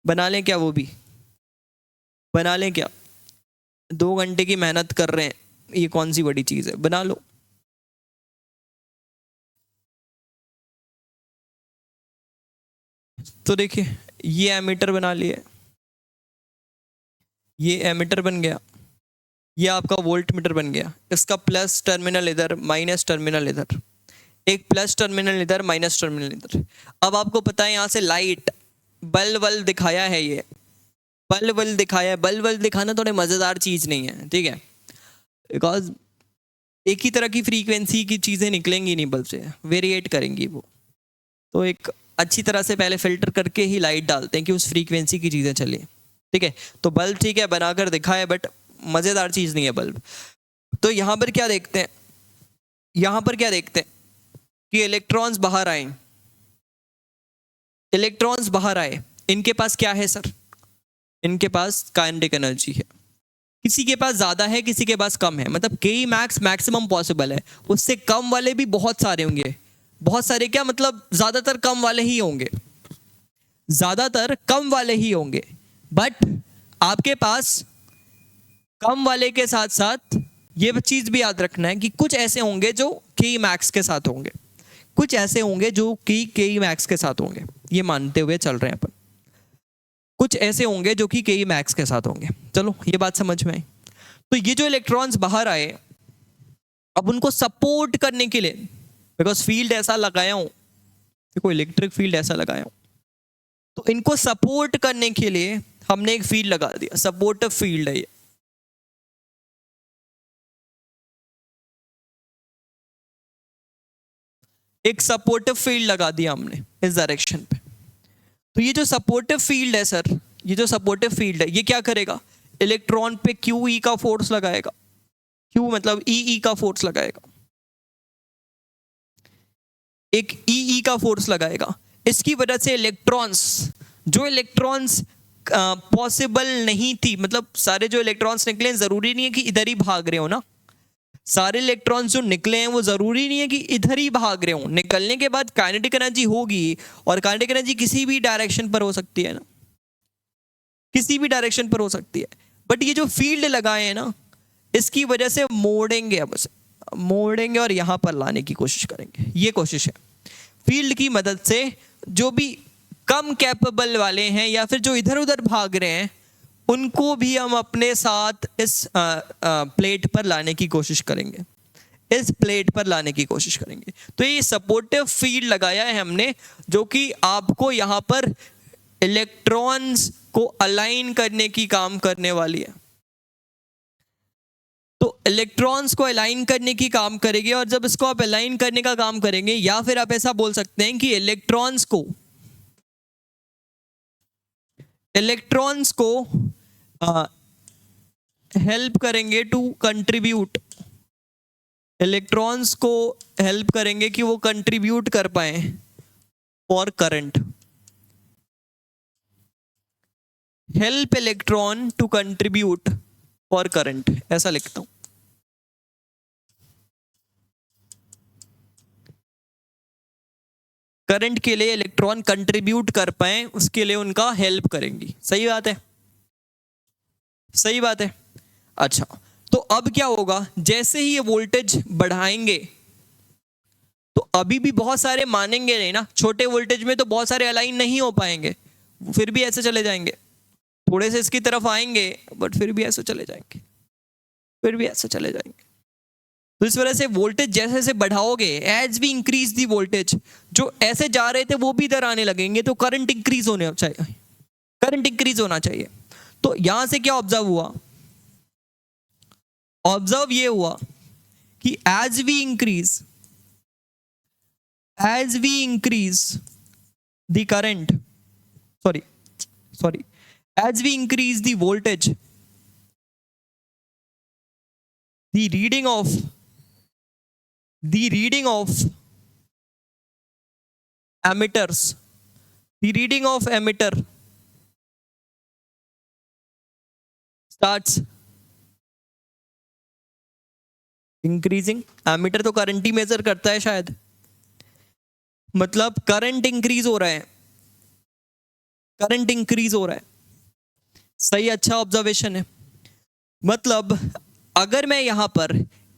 बना लें क्या? वो भी बना लें क्या? 2 घंटे की मेहनत कर रहे हैं, ये कौन सी बड़ी चीज है, बना लो. तो देखिए ये एमीटर बना लिए, ये एमीटर बन गया, ये आपका वोल्टमीटर बन गया. इसका प्लस टर्मिनल इधर, माइनस टर्मिनल इधर, एक प्लस टर्मिनल इधर, माइनस टर्मिनल इधर. अब आपको पता है यहाँ से लाइट बल्ब दिखाया है, ये बल्ब दिखाया है. बल्ब दिखाना थोड़ी मजेदार चीज नहीं है, ठीक है, बिकॉज एक ही तरह की फ्रीक्वेंसी की चीजें निकलेंगी नहीं बल्ब से, वेरिएट करेंगी वो. तो एक अच्छी तरह से पहले फिल्टर करके ही लाइट डालते हैं कि उस फ्रीक्वेंसी की चीजें चले. ठीक है, तो बल्ब ठीक है बनाकर दिखाया, बट मजेदार चीज नहीं है बल्ब. तो यहाँ पर क्या देखते हैं कि इलेक्ट्रॉन्स बाहर आए. इनके पास क्या है सर? इनके पास काइनेटिक एनर्जी है. किसी के पास ज्यादा है, किसी के पास कम है. मतलब के मैक्स मैक्सिमम पॉसिबल है, उससे कम वाले भी बहुत सारे होंगे. बहुत सारे क्या मतलब ज्यादातर कम वाले ही होंगे. बट आपके पास कम वाले के साथ साथ ये चीज भी याद रखना है कि कुछ ऐसे होंगे जो के मैक्स के साथ होंगे, कुछ ऐसे होंगे जो के मैक्स के साथ होंगे. ये मानते हुए चल रहे हैं अपन। कुछ ऐसे होंगे जो कि के मैक्स के साथ होंगे। चलो ये बात समझ में आई। तो ये जो इलेक्ट्रॉन्स बाहर आए, अब उनको सपोर्ट करने के लिए, बिकॉज फील्ड ऐसा लगाया हूं, देखो इलेक्ट्रिक फील्ड ऐसा लगाया हूं, तो इनको सपोर्ट करने के लिए हमने एक फील्ड लगा दिया, सपोर्टिव फील्ड है ये। एक सपोर्टिव फील्ड लगा दिया हमने इस डायरेक्शन पे। तो ये जो सपोर्टिव फील्ड है सर, ये जो सपोर्टिव फील्ड है ये क्या करेगा, इलेक्ट्रॉन पे क्यू ई का फोर्स लगाएगा। क्यू मतलब ई का फोर्स लगाएगा, एक ई का फोर्स लगाएगा। इसकी वजह से इलेक्ट्रॉन्स, जो इलेक्ट्रॉन्स पॉसिबल नहीं थी, मतलब सारे जो इलेक्ट्रॉन्स निकले, जरूरी नहीं है कि इधर ही भाग रहे हो ना, सारे इलेक्ट्रॉन्स जो निकले हैं वो जरूरी नहीं है कि इधर ही भाग रहे हो। निकलने के बाद काइनेटिक एनर्जी होगी, और काइनेटिक एनर्जी किसी भी डायरेक्शन पर हो सकती है ना, किसी भी डायरेक्शन पर हो सकती है। बट ये जो फील्ड लगाए हैं ना, इसकी वजह से मोड़ेंगे, अब उसे मोड़ेंगे और यहां पर लाने की कोशिश करेंगे। ये कोशिश है फील्ड की मदद से, जो भी कम कैपेबल वाले हैं या फिर जो इधर उधर भाग रहे हैं, उनको भी हम अपने साथ इस प्लेट पर लाने की कोशिश करेंगे, इस प्लेट पर लाने की कोशिश करेंगे। तो ये सपोर्टिव फील्ड लगाया है हमने, जो कि आपको यहां पर इलेक्ट्रॉन्स को अलाइन करने की काम करने वाली है। तो इलेक्ट्रॉन्स को अलाइन करने की काम करेगी, और जब इसको आप अलाइन करने का काम करेंगे, या फिर आप ऐसा बोल सकते हैं कि इलेक्ट्रॉन्स को हेल्प करेंगे टू कंट्रीब्यूट, इलेक्ट्रॉन्स को हेल्प करेंगे कि वो कंट्रीब्यूट कर पाए for current. Help electron to contribute for current, ऐसा लिखता हूं। करंट के लिए इलेक्ट्रॉन कंट्रीब्यूट कर पाए, उसके लिए उनका हेल्प करेंगी। सही बात है, सही बात है। अच्छा, तो अब क्या होगा, जैसे ही ये वोल्टेज बढ़ाएंगे, तो अभी भी बहुत सारे मानेंगे नहीं ना, छोटे वोल्टेज में तो बहुत सारे अलाइन नहीं हो पाएंगे, फिर भी ऐसे चले जाएंगे। थोड़े से इसकी तरफ आएंगे, बट फिर भी ऐसे चले जाएंगे, फिर भी ऐसे चले जाएंगे। तो इस वजह से वोल्टेज जैसे जैसे बढ़ाओगे, as we increase the voltage, जो ऐसे जा रहे थे वो भी इधर आने लगेंगे, तो करंट इंक्रीज होने चाहिए, करंट इंक्रीज होना चाहिए। तो यहां से क्या ऑब्जर्व हुआ, ऑब्जर्व ये हुआ कि as we increase the current, sorry as we increase the voltage, the reading of emitters, the reading of emitter starts increasing। Emitter तो करंट ही मेजर करता है शायद, मतलब करंट इंक्रीज हो रहा है, करंट इंक्रीज हो रहा है। सही, अच्छा ऑब्जर्वेशन है। मतलब अगर मैं यहां पर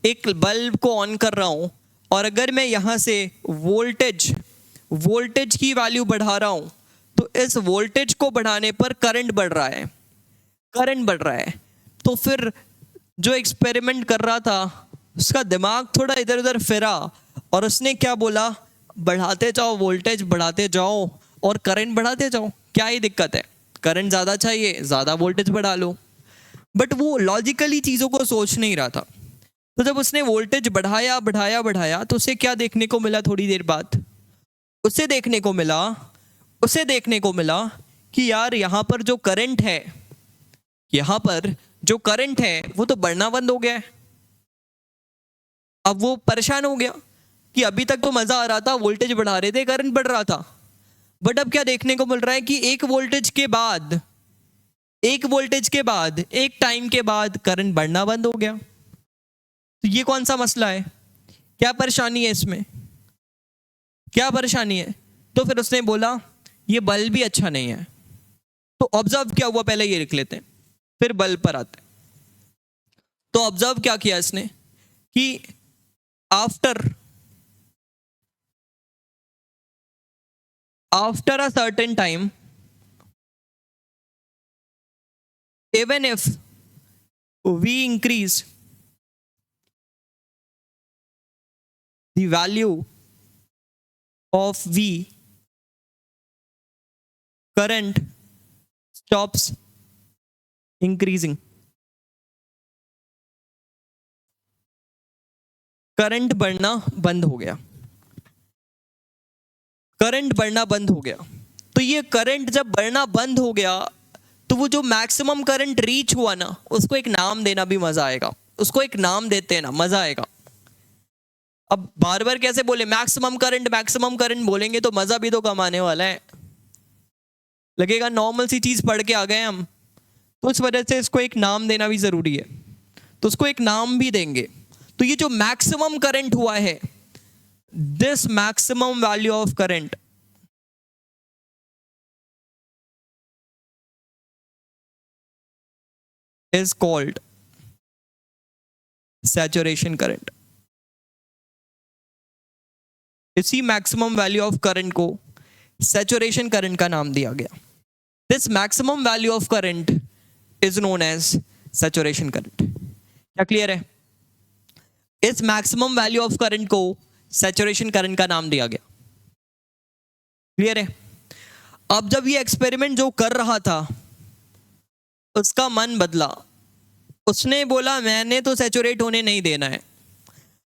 एक बल्ब को ऑन कर रहा हूं, और अगर मैं यहां से वोल्टेज की वैल्यू बढ़ा रहा हूं, तो इस वोल्टेज को बढ़ाने पर करंट बढ़ रहा है, करंट बढ़ रहा है। तो फिर जो एक्सपेरिमेंट कर रहा था, उसका दिमाग थोड़ा इधर उधर फिरा, और उसने क्या बोला, बढ़ाते जाओ वोल्टेज, बढ़ाते जाओ और करंट बढ़ाते जाओ, क्या ही दिक्कत है, करंट ज्यादा चाहिए, ज्यादा वोल्टेज बढ़ा लो। बट वो लॉजिकली चीजों को सोच नहीं रहा था। तो जब उसने वोल्टेज बढ़ाया बढ़ाया बढ़ाया, तो उसे क्या देखने को मिला, थोड़ी देर बाद उसे देखने को मिला कि यार यहां पर जो करंट है, यहां पर जो करंट है वो तो बढ़ना बंद हो गया है। अब वो परेशान हो गया कि अभी तक तो मजा आ रहा था, वोल्टेज बढ़ा रहे थे, करंट बढ़ रहा था, बट अब क्या देखने को मिल रहा है कि एक वोल्टेज के बाद एक टाइम के बाद करंट बढ़ना बंद हो गया। तो ये कौन सा मसला है, क्या परेशानी है इसमें, क्या परेशानी है? तो फिर उसने बोला ये बल्ब भी अच्छा नहीं है। तो ऑब्जर्व क्या हुआ, पहले ये लिख लेते हैं फिर बल्ब पर आते हैं। तो ऑब्जर्व क्या किया इसने कि after a certain time, even if we increase the value of V, current stops increasing. Current बढ़ना बंद हो गया, करंट बढ़ना बंद हो गया। तो ये करंट जब बढ़ना बंद हो गया तो वो जो मैक्सिमम करंट रीच हुआ ना, उसको एक नाम देना भी मजा आएगा। उसको एक नाम देते हैं ना, मजा आएगा। अब बार बार कैसे बोले मैक्सिमम करंट बोलेंगे तो मजा भी तो कम आने वाला है, लगेगा नॉर्मल सी चीज पढ़ के आ गए हम। तो इस वजह से इसको एक नाम देना भी जरूरी है, तो उसको एक नाम भी देंगे। तो ये जो मैक्सिमम करंट हुआ है, this maximum value of current is called saturation current. इसी मैक्सिमम वैल्यू ऑफ करंट को सैचुरेशन करंट का नाम दिया गया। This maximum value of current is known as saturation current. क्या क्लियर है? इस मैक्सिमम वैल्यू ऑफ करंट को सैचुरेशन करंट का नाम दिया गया। क्लियर है? अब जब ये एक्सपेरिमेंट जो कर रहा था उसका मन बदला, उसने बोला मैंने तो सैचुरेट होने नहीं देना है,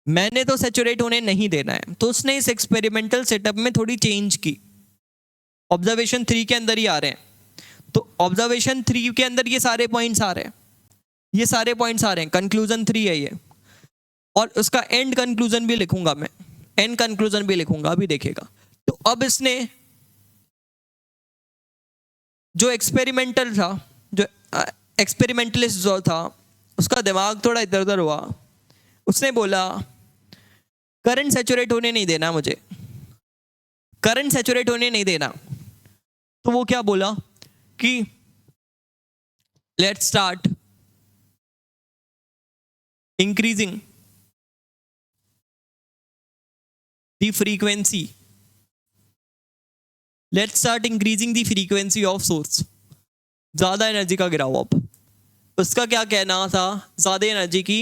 मैंने तो सैचुरेट होने नहीं देना है। तो उसने इस एक्सपेरिमेंटल सेटअप में थोड़ी चेंज की। ऑब्जर्वेशन 3 के अंदर ही आ रहे हैं, तो ऑब्जर्वेशन 3 के अंदर ये सारे पॉइंट्स आ रहे हैं, ये सारे पॉइंट्स आ रहे हैं। कंक्लूजन 3 है ये, और उसका एंड कंक्लूजन भी लिखूंगा मैं, एंड कंक्लूजन भी लिखूंगा, अभी देखेगा। तो अब इसने जो एक्सपेरिमेंटल था, जो एक्सपेरिमेंटलिस्ट जो था, उसका दिमाग थोड़ा इधर उधर हुआ। उसने बोला करंट सैचुरेट होने नहीं देना मुझे, करंट सैचुरेट होने नहीं देना। तो वो क्या बोला कि let's start increasing the frequency, let's start increasing the frequency of source। ज्यादा एनर्जी का गिराओ। अब उसका क्या कहना था, ज्यादा एनर्जी की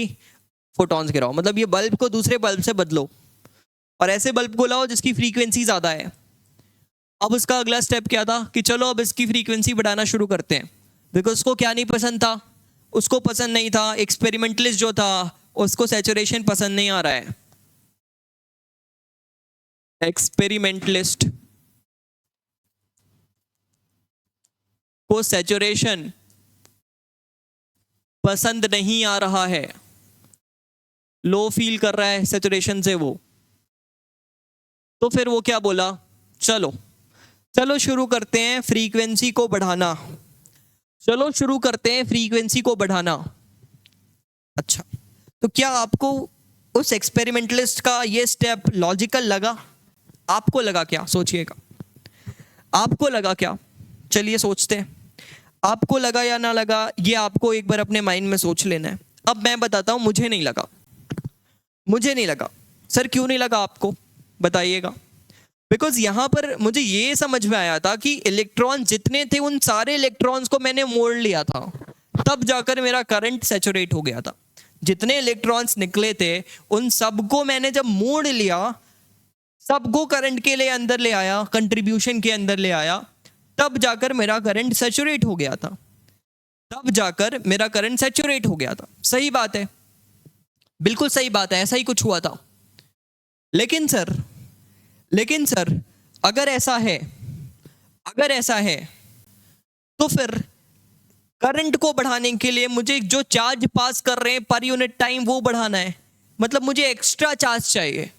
फोटॉन्स गिराओ, मतलब ये बल्ब को दूसरे बल्ब से बदलो और ऐसे बल्ब को लाओ जिसकी फ्रीक्वेंसी ज्यादा है। अब उसका अगला स्टेप क्या था कि चलो अब इसकी फ्रीक्वेंसी बढ़ाना शुरू करते हैं, बिकॉज उसको क्या नहीं पसंद था, उसको पसंद नहीं था, एक्सपेरिमेंटलिस्ट जो था उसको सैचुरेशन पसंद नहीं आ रहा है। एक्सपेरिमेंटलिस्ट को सैचुरेशन पसंद नहीं आ रहा है, लो फील कर रहा है सैचुरेशन से वो। तो फिर वो क्या बोला, चलो चलो शुरू करते हैं फ्रीक्वेंसी को बढ़ाना, चलो शुरू करते हैं फ्रीक्वेंसी को बढ़ाना। अच्छा, तो क्या आपको उस एक्सपेरिमेंटलिस्ट का ये स्टेप लॉजिकल लगा? आपको लगा क्या? सोचिएगा, आपको लगा क्या? चलिए सोचते हैं, आपको लगा या ना लगा, ये आपको एक बार अपने माइंड में सोच लेना है। अब मैं बताता हूं, मुझे नहीं लगा, मुझे नहीं लगा। सर क्यों नहीं लगा आपको, बताइएगा। बिकॉज यहां पर मुझे ये समझ में आया था कि इलेक्ट्रॉन जितने थे उन सारे इलेक्ट्रॉन्स को मैंने मोड़ लिया था, तब जाकर मेरा करंट सैचुरेट हो गया था। जितने इलेक्ट्रॉन्स निकले थे उन सबको मैंने जब मोड़ लिया, सबको करंट के लिए अंदर ले आया, कंट्रीब्यूशन के अंदर ले आया, तब जाकर मेरा करंट सैचुरेट हो गया था, तब जाकर मेरा करंट सैचुरेट हो गया था। सही बात है, बिल्कुल सही बात है, ऐसा ही कुछ हुआ था। लेकिन सर अगर ऐसा है, अगर ऐसा है तो फिर करंट को बढ़ाने के लिए मुझे जो चार्ज पास कर रहे हैं पर यूनिट टाइम वो बढ़ाना है, मतलब मुझे एक्स्ट्रा चार्ज चाहिए,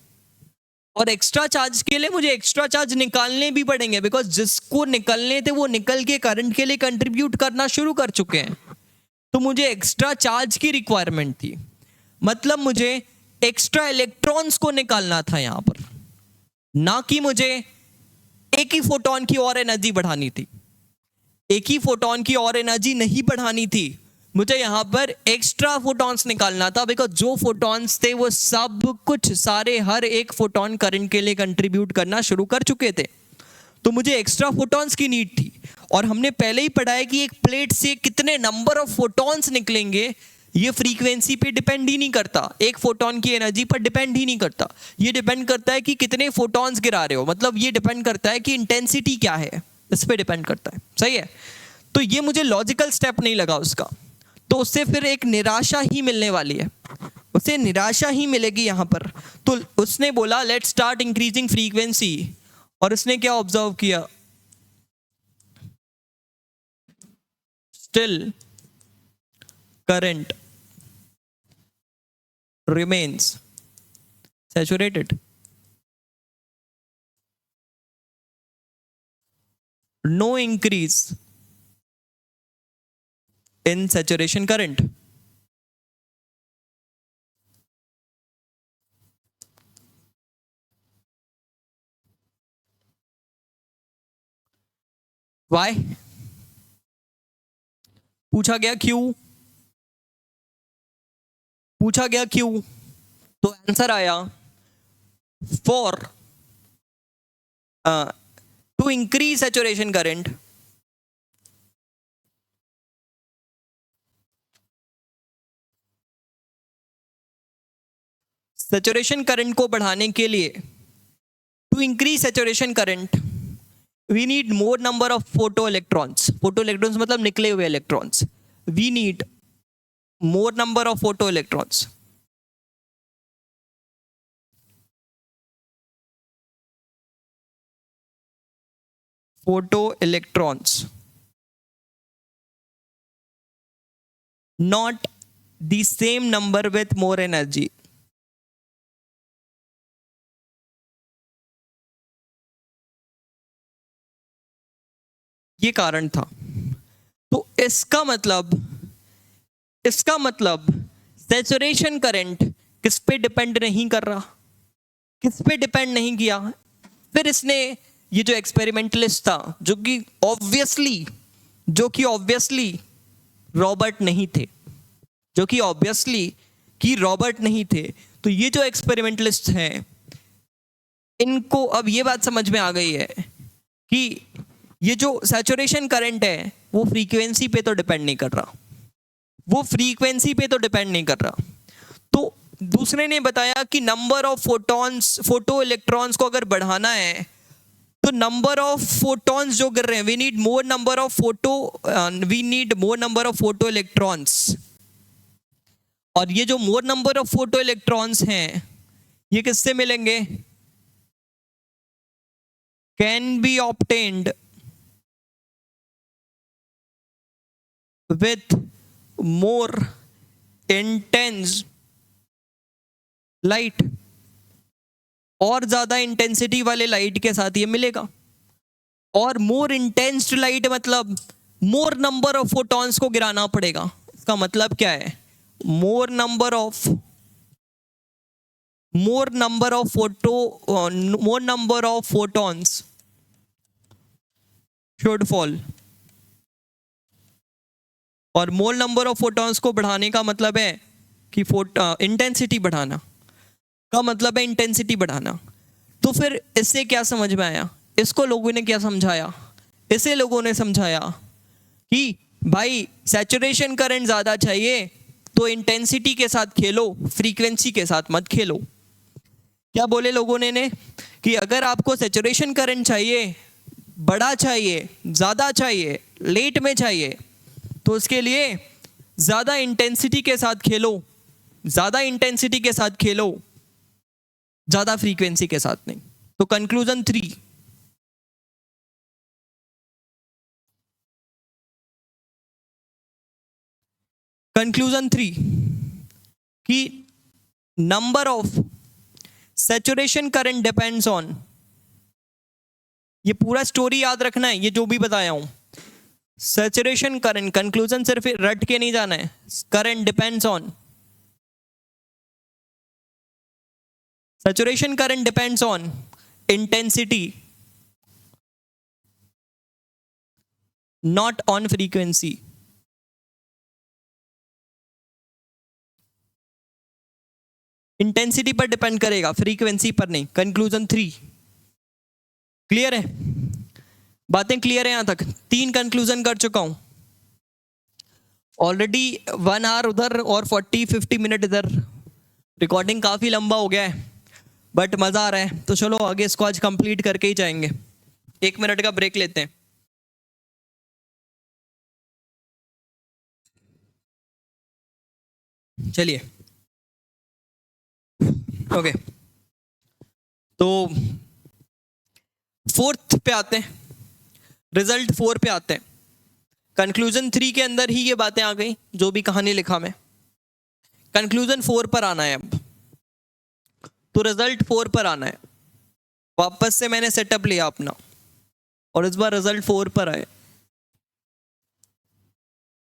और एक्स्ट्रा चार्ज के लिए मुझे एक्स्ट्रा चार्ज निकालने भी पड़ेंगे, बिकॉज जिसको निकलने थे वो निकल के करंट के लिए कंट्रीब्यूट करना शुरू कर चुके हैं। तो मुझे एक्स्ट्रा चार्ज की रिक्वायरमेंट थी, मतलब मुझे एक्स्ट्रा इलेक्ट्रॉन्स को निकालना था यहां पर, ना कि मुझे एक ही फोटोन की और एनर्जी बढ़ानी थी। एक ही फोटोन की और एनर्जी नहीं बढ़ानी थी, मुझे यहां पर एक्स्ट्रा फोटॉन्स निकालना था, बिकॉज जो फोटॉन्स थे वो सब कुछ सारे हर एक फोटॉन करंट के लिए कंट्रीब्यूट करना शुरू कर चुके थे। तो मुझे एक्स्ट्रा फोटॉन्स की नीड थी। और हमने पहले ही पढ़ा है कि एक प्लेट से कितने नंबर ऑफ फोटॉन्स निकलेंगे ये फ्रीक्वेंसी पे डिपेंड ही नहीं करता, एक फोटॉन की एनर्जी पर डिपेंड ही नहीं करता। ये डिपेंड करता है कि कितने फोटॉन्स गिरा रहे हो, मतलब ये डिपेंड करता है कि इंटेंसिटी क्या है, इस पे डिपेंड करता है। सही है। तो ये मुझे लॉजिकल स्टेप नहीं लगा उसका, तो उससे फिर एक निराशा ही मिलने वाली है, उसे निराशा ही मिलेगी यहाँ पर। तो उसने बोला लेट्स स्टार्ट इंक्रीजिंग फ्रीक्वेंसी, और उसने क्या ऑब्जर्व किया, still current remains saturated. No increase in saturation current. Why? पूछा गया क्यों, पूछा गया क्यों, तो आंसर आया for to increase saturation current, saturation current को बढ़ाने के लिए, to increase saturation current we need more number of photo electrons, photo electrons मतलब निकले हुए electrons, we need more number of photo electrons. Photoelectrons, not the same number with more energy. ये कारण था। तो इसका मतलब सैचुरेशन करंट किस पे डिपेंड नहीं कर रहा, किस पे डिपेंड नहीं किया। फिर इसने ये जो एक्सपेरिमेंटलिस्ट था जो कि ऑब्वियसली रॉबर्ट नहीं थे, तो ये जो एक्सपेरिमेंटलिस्ट हैं इनको अब ये बात समझ में आ गई है कि ये जो सैचुरेशन करंट है वो फ्रीक्वेंसी पे तो डिपेंड नहीं कर रहा, तो दूसरे ने बताया कि नंबर ऑफ फोटो इलेक्ट्रॉन्स को अगर बढ़ाना है तो नंबर ऑफ फोटॉन्स जो गिर रहे हैं, we need more number of photo electrons. और ये जो more number of photo electrons हैं ये किससे मिलेंगे, can be obtained with more intense light, और ज्यादा इंटेंसिटी वाले लाइट के साथ ये मिलेगा। और मोर इंटेंस लाइट मतलब मोर नंबर ऑफ फोटॉन्स को गिराना पड़ेगा। इसका मतलब क्या है, मोर number of photons should fall. और मोर नंबर ऑफ फोटॉन्स को बढ़ाने का मतलब है कि इंटेंसिटी बढ़ाना का मतलब है इंटेंसिटी बढ़ाना। तो फिर इससे क्या समझ में आया, इसको लोगों ने क्या समझाया, इसे लोगों ने समझाया कि भाई सैचुरेशन करंट ज़्यादा चाहिए तो इंटेंसिटी के साथ खेलो, फ्रीक्वेंसी के साथ मत खेलो। क्या बोले लोगों ने कि अगर आपको सैचुरेशन करंट चाहिए, बड़ा चाहिए, ज़्यादा चाहिए, लेट में चाहिए, तो उसके लिए ज़्यादा इंटेंसिटी के साथ खेलो, ज़्यादा फ्रीक्वेंसी के साथ नहीं। तो कंक्लूजन 3, कि number of saturation current depends on, ये पूरा स्टोरी याद रखना है, ये जो भी बताया हूं, सैचुरेशन करंट, कंक्लूजन सिर्फ रट के नहीं जाना है, current depends on, saturation current depends on intensity, not on frequency. Intensity पर डिपेंड करेगा, फ्रीक्वेंसी पर नहीं। कंक्लूजन 3 क्लियर है। बातें क्लियर है यहाँ तक? 3 कंक्लूजन कर चुका हूं ऑलरेडी। 1 आवर उधर और 40-50 मिनट इधर। रिकॉर्डिंग काफी लंबा हो गया है बट मजा आ रहा है, तो चलो आगे इसको आज कंप्लीट करके ही जाएंगे। 1 मिनट का ब्रेक लेते हैं। चलिए ओके, तो 4th पे आते हैं, रिजल्ट 4 पे आते हैं। कंक्लूजन 3 के अंदर ही ये बातें आ गई जो भी कहानी लिखा मैं। कंक्लूजन 4 पर आना है अब, तो रिजल्ट 4 पर आना है। वापस से मैंने सेटअप लिया अपना और इस बार रिजल्ट 4 पर आए।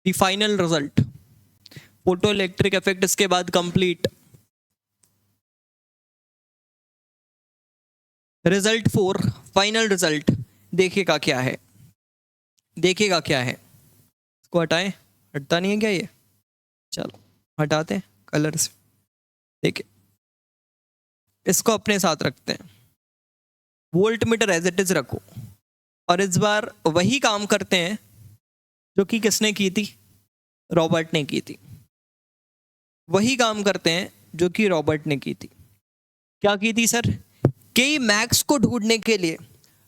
The final result, photo electric effect, इसके बाद कंप्लीट। रिजल्ट 4 फाइनल रिजल्ट देखिएगा क्या है, देखिएगा क्या है। इसको हटाएं, हटता नहीं है क्या ये? चलो हटाते हैं कलर से। देखिए इसको अपने साथ रखते हैं, voltmeter as it is रखो, और इस बार वही काम करते हैं जो कि किसने की थी? रॉबर्ट ने की थी। वही काम करते हैं जो कि रॉबर्ट ने की थी। क्या की थी सर? के मैक्स को ढूंढने के लिए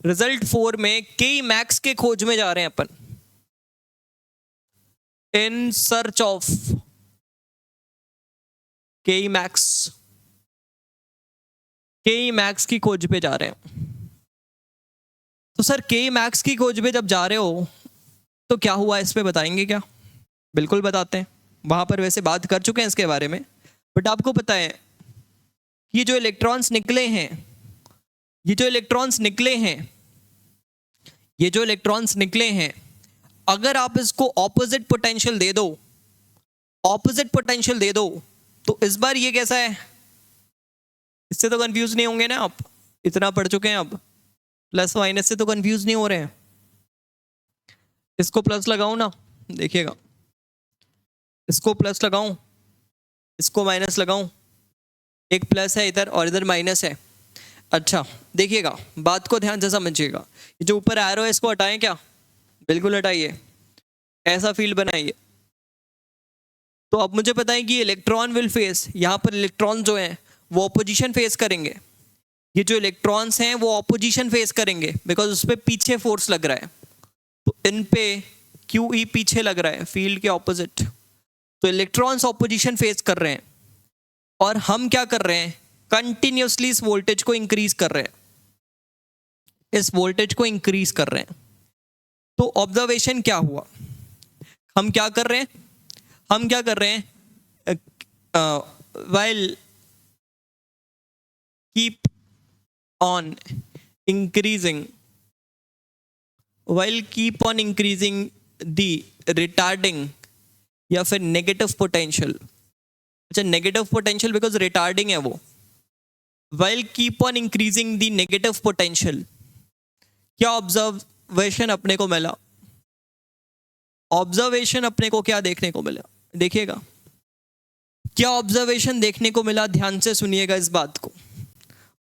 रिजल्ट 4 में के मैक्स के खोज में जा रहे हैं अपन, इन सर्च ऑफ के मैक्स। के मैक्स की खोज पे जा रहे हैं। तो सर के मैक्स की खोज पे जब जा रहे हो तो क्या हुआ, इस पे बताएंगे क्या? बिल्कुल बताते हैं। वहां पर वैसे बात कर चुके हैं इसके बारे में, बट आपको पता है ये जो इलेक्ट्रॉन्स निकले हैं, ये जो इलेक्ट्रॉन्स निकले हैं, ये जो इलेक्ट्रॉन्स निकले हैं, अगर आप इसको ऑपोजिट पोटेंशियल दे दो, ऑपोजिट पोटेंशियल दे दो, तो इस बार ये कैसा है? इससे तो कंफ्यूज नहीं होंगे ना आप, इतना पढ़ चुके हैं अब। प्लस माइनस से तो कंफ्यूज नहीं हो रहे हैं। इसको प्लस लगाऊं ना, देखिएगा, इसको प्लस लगाऊं, इसको माइनस लगाऊं, एक प्लस है इधर और इधर माइनस है। अच्छा देखिएगा, बात को ध्यान से समझिएगा। ये जो ऊपर एरो है इसको हटाएं क्या? बिल्कुल हटाइए, ऐसा फील्ड बनाइए। तो अब मुझे पता है कि इलेक्ट्रॉन विल फेस, यहाँ पर इलेक्ट्रॉन जो हैं वो ऑपोजिशन फेस करेंगे। ये जो इलेक्ट्रॉन्स हैं वो ऑपोजिशन फेस करेंगे बिकॉज उस पर पीछे फोर्स लग रहा है, तो इन पे QE पीछे लग रहा है फील्ड के ऑपोजिट। तो इलेक्ट्रॉन्स ऑपोजिशन फेस कर रहे हैं और हम क्या कर रहे हैं? कंटिन्यूसली इस वोल्टेज को इंक्रीज कर रहे हैं, इस वोल्टेज को इंक्रीज कर रहे हैं। तो ऑब्जर्वेशन क्या हुआ? हम क्या कर रहे हैं? हम क्या कर रहे हैं? while keep on increasing, while keep on increasing the retarding या फिर नेगेटिव पोटेंशियल। अच्छा नेगेटिव पोटेंशियल बिकॉज रिटार्डिंग है वो। while keep on increasing the negative potential, क्या ऑब्जर्वेशन अपने को मिला? ऑब्जर्वेशन अपने को क्या देखने को मिला? देखिएगा क्या ऑब्जर्वेशन देखने को मिला, ध्यान से सुनिएगा इस बात को।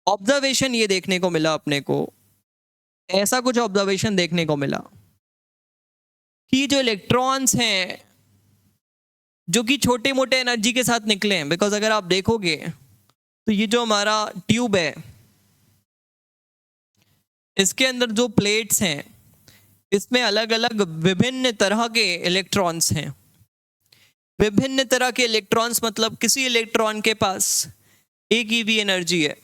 ऑब्जर्वेशन ये देखने को मिला अपने को, ऐसा कुछ ऑब्जर्वेशन देखने को मिला कि जो इलेक्ट्रॉन्स हैं जो कि छोटे मोटे एनर्जी के साथ निकले हैं, बिकॉज अगर आप देखोगे तो ये जो हमारा ट्यूब है इसके अंदर जो प्लेट्स हैं इसमें अलग अलग विभिन्न तरह के इलेक्ट्रॉन्स हैं। विभिन्न तरह के इलेक्ट्रॉन्स मतलब किसी इलेक्ट्रॉन के पास 1 EV एनर्जी है,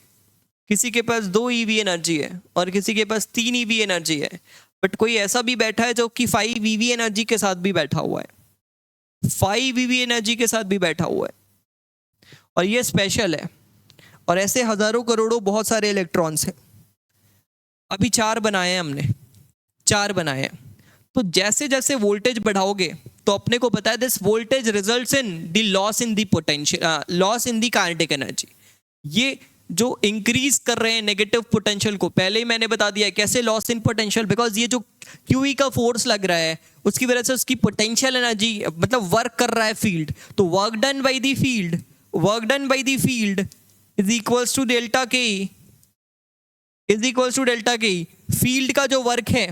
किसी के पास 2 EV एनर्जी है और किसी के पास 3 EV एनर्जी है, बट कोई ऐसा भी बैठा है जो कि 5 EV एनर्जी के साथ भी बैठा हुआ है, 5 EV एनर्जी के साथ भी बैठा हुआ है, और ये स्पेशल है। और ऐसे हजारों करोड़ों बहुत सारे इलेक्ट्रॉन्स हैं। अभी 4 बनाए हैं हमने, 4 बनाए हैं। तो जैसे जैसे वोल्टेज बढ़ाओगे तो अपने को पता है this voltage results in the loss in the potential, loss in the kinetic energy. ये जो इंक्रीज कर रहे हैं नेगेटिव पोटेंशियल को, पहले ही मैंने बता दिया कैसे लॉस इन पोटेंशियल, बिकॉज ये जो QE का फोर्स लग रहा है उसकी वजह से उसकी पोटेंशियल एनर्जी मतलब वर्क कर रहा है फील्ड। तो work done by the field, work done by the field is equals to delta K, is equals to delta K. Field का जो वर्क है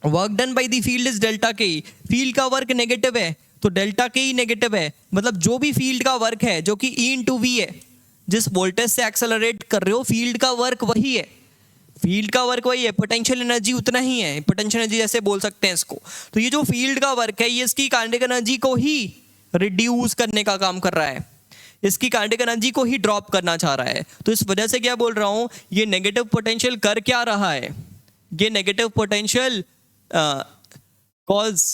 work done by the field is delta K. Field का work negative है तो delta के ही negative है, मतलब जो भी फील्ड का वर्क है जो कि E इंटू वी है, जिस वोल्टेज से एक्सेलरेट कर रहे हो फील्ड का वर्क वही है, फील्ड का वर्क वही है, पोटेंशियल एनर्जी उतना ही है, पोटेंशियल एनर्जी जैसे बोल सकते हैं इसको। तो ये जो फील्ड का वर्क है ये इसकी काइनेटिक एनर्जी को ही रिड्यूस करने का काम कर रहा है, इसकी काइनेटिक एनर्जी को ही ड्रॉप करना चाह रहा है। तो इस वजह से क्या बोल रहा हूं, ये नेगेटिव पोटेंशियल कर क्या रहा है, ये negative potential cause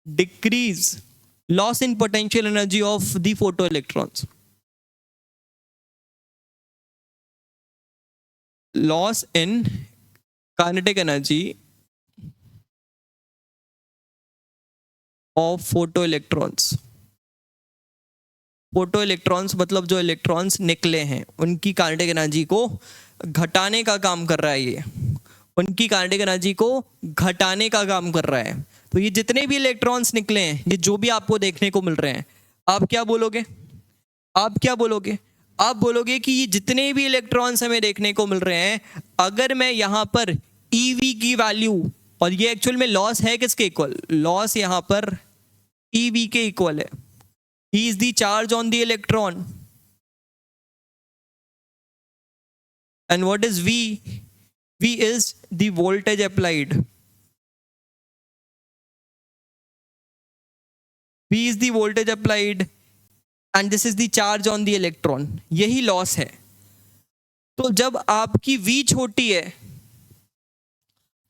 decrease loss in potential energy of the photo electrons, loss in kinetic energy of photo electrons. Photo electrons मतलब जो इलेक्ट्रॉन्स निकले हैं उनकी काइनेटिक एनर्जी को घटाने का काम कर रहा है, ये उनकी काइनेटिक एनर्जी को घटाने का काम कर रहा है। तो ये जितने भी इलेक्ट्रॉन्स निकले हैं, ये जो भी आपको देखने को मिल रहे हैं, आप क्या बोलोगे, आप क्या बोलोगे, आप बोलोगे कि ये जितने भी इलेक्ट्रॉन्स हमें देखने को मिल रहे हैं, अगर मैं यहाँ पर EV की वैल्यू, और ये एक्चुअल में लॉस है किसके इक्वल, लॉस यहाँ पर EV के इक्वल है, E is the charge on the electron, and what is V? V is the voltage applied. V is the voltage applied and this is the charge on the electron. यही loss है। तो जब आपकी V छोटी है,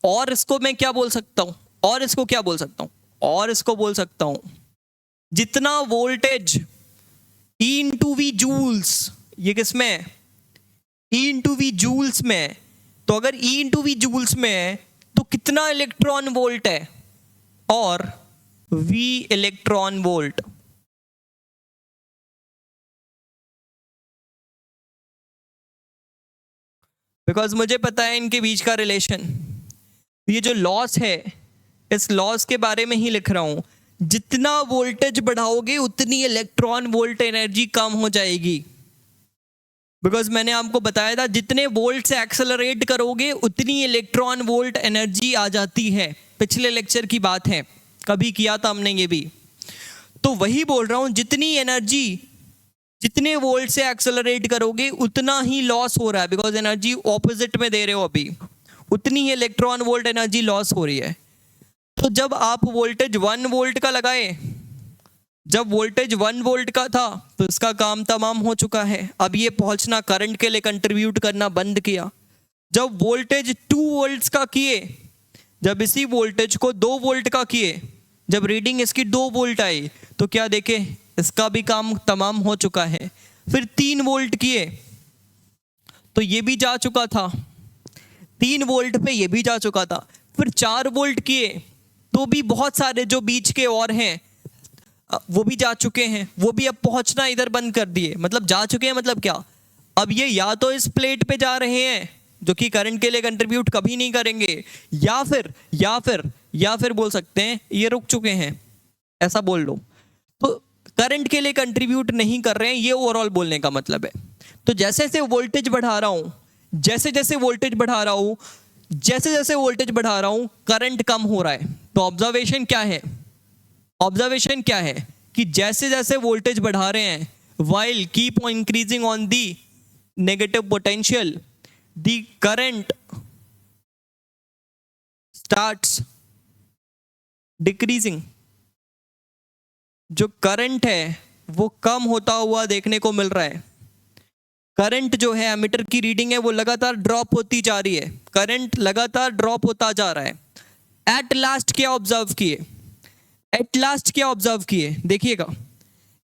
और इसको मैं क्या बोल सकता हूं, और इसको क्या बोल सकता हूं, और इसको बोल सकता हूं जितना voltage E into V joules, ये किसमें, E इंटू वी जूल्स में, तो अगर E इंटू वी जूल्स में है तो कितना इलेक्ट्रॉन वोल्ट है, और V इलेक्ट्रॉन वोल्ट। बिकॉज मुझे पता है इनके बीच का रिलेशन, ये जो लॉस है इस लॉस के बारे में ही लिख रहा हूं, जितना वोल्टेज बढ़ाओगे उतनी इलेक्ट्रॉन वोल्ट एनर्जी कम हो जाएगी। बिकॉज मैंने आपको बताया था जितने वोल्ट से एक्सेलरेट करोगे उतनी इलेक्ट्रॉन वोल्ट एनर्जी आ जाती है, पिछले लेक्चर की बात है, कभी किया था हमने ये भी। तो वही बोल रहा हूं, जितनी एनर्जी जितने वोल्ट से एक्सेलरेट करोगे उतना ही लॉस हो रहा है, बिकॉज एनर्जी ऑपोजिट में दे रहे हो अभी, उतनी ही इलेक्ट्रॉन वोल्ट एनर्जी लॉस हो रही है। तो जब आप वोल्टेज 1 वोल्ट का लगाए, जब वोल्टेज 1 वोल्ट का था तो इसका काम तमाम हो चुका है, अब ये पहुंचना करंट के लिए कंट्रीब्यूट करना बंद किया। जब वोल्टेज 2 वोल्ट का किए, जब इसी वोल्टेज को 2 वोल्ट का किए, जब रीडिंग इसकी 2 वोल्ट आई तो क्या देखे, इसका भी काम तमाम हो चुका है। फिर 3 वोल्ट किए तो ये भी जा चुका था, 3 वोल्ट पे ये भी जा चुका था। फिर 4 वोल्ट किए तो भी बहुत सारे जो बीच के और हैं वो भी जा चुके हैं, वो भी अब पहुंचना इधर बंद कर दिए। मतलब जा चुके हैं मतलब क्या, अब ये या तो इस प्लेट पे जा रहे हैं जो कि करंट के लिए कंट्रीब्यूट कभी नहीं करेंगे, या फिर बोल सकते हैं ये रुक चुके हैं, ऐसा बोल लो। तो करंट के लिए कंट्रीब्यूट नहीं कर रहे हैं, ये ओवरऑल बोलने का मतलब है। तो जैसे जैसे वोल्टेज बढ़ा रहा हूं, जैसे जैसे वोल्टेज बढ़ा रहा हूं, जैसे जैसे वोल्टेज बढ़ा रहा हूं, करंट कम हो रहा है। तो ऑब्जर्वेशन क्या है, ऑब्जर्वेशन क्या है कि जैसे जैसे वोल्टेज बढ़ा रहे हैं, while keep on increasing on the negative potential, the current starts decreasing। जो करंट है वो कम होता हुआ देखने को मिल रहा है। करंट जो है एमीटर की रीडिंग है वो लगातार ड्रॉप होती जा रही है, करंट लगातार ड्रॉप होता जा रहा है। एट लास्ट क्या ऑब्जर्व किए, एट लास्ट क्या ऑब्जर्व किए, देखिएगा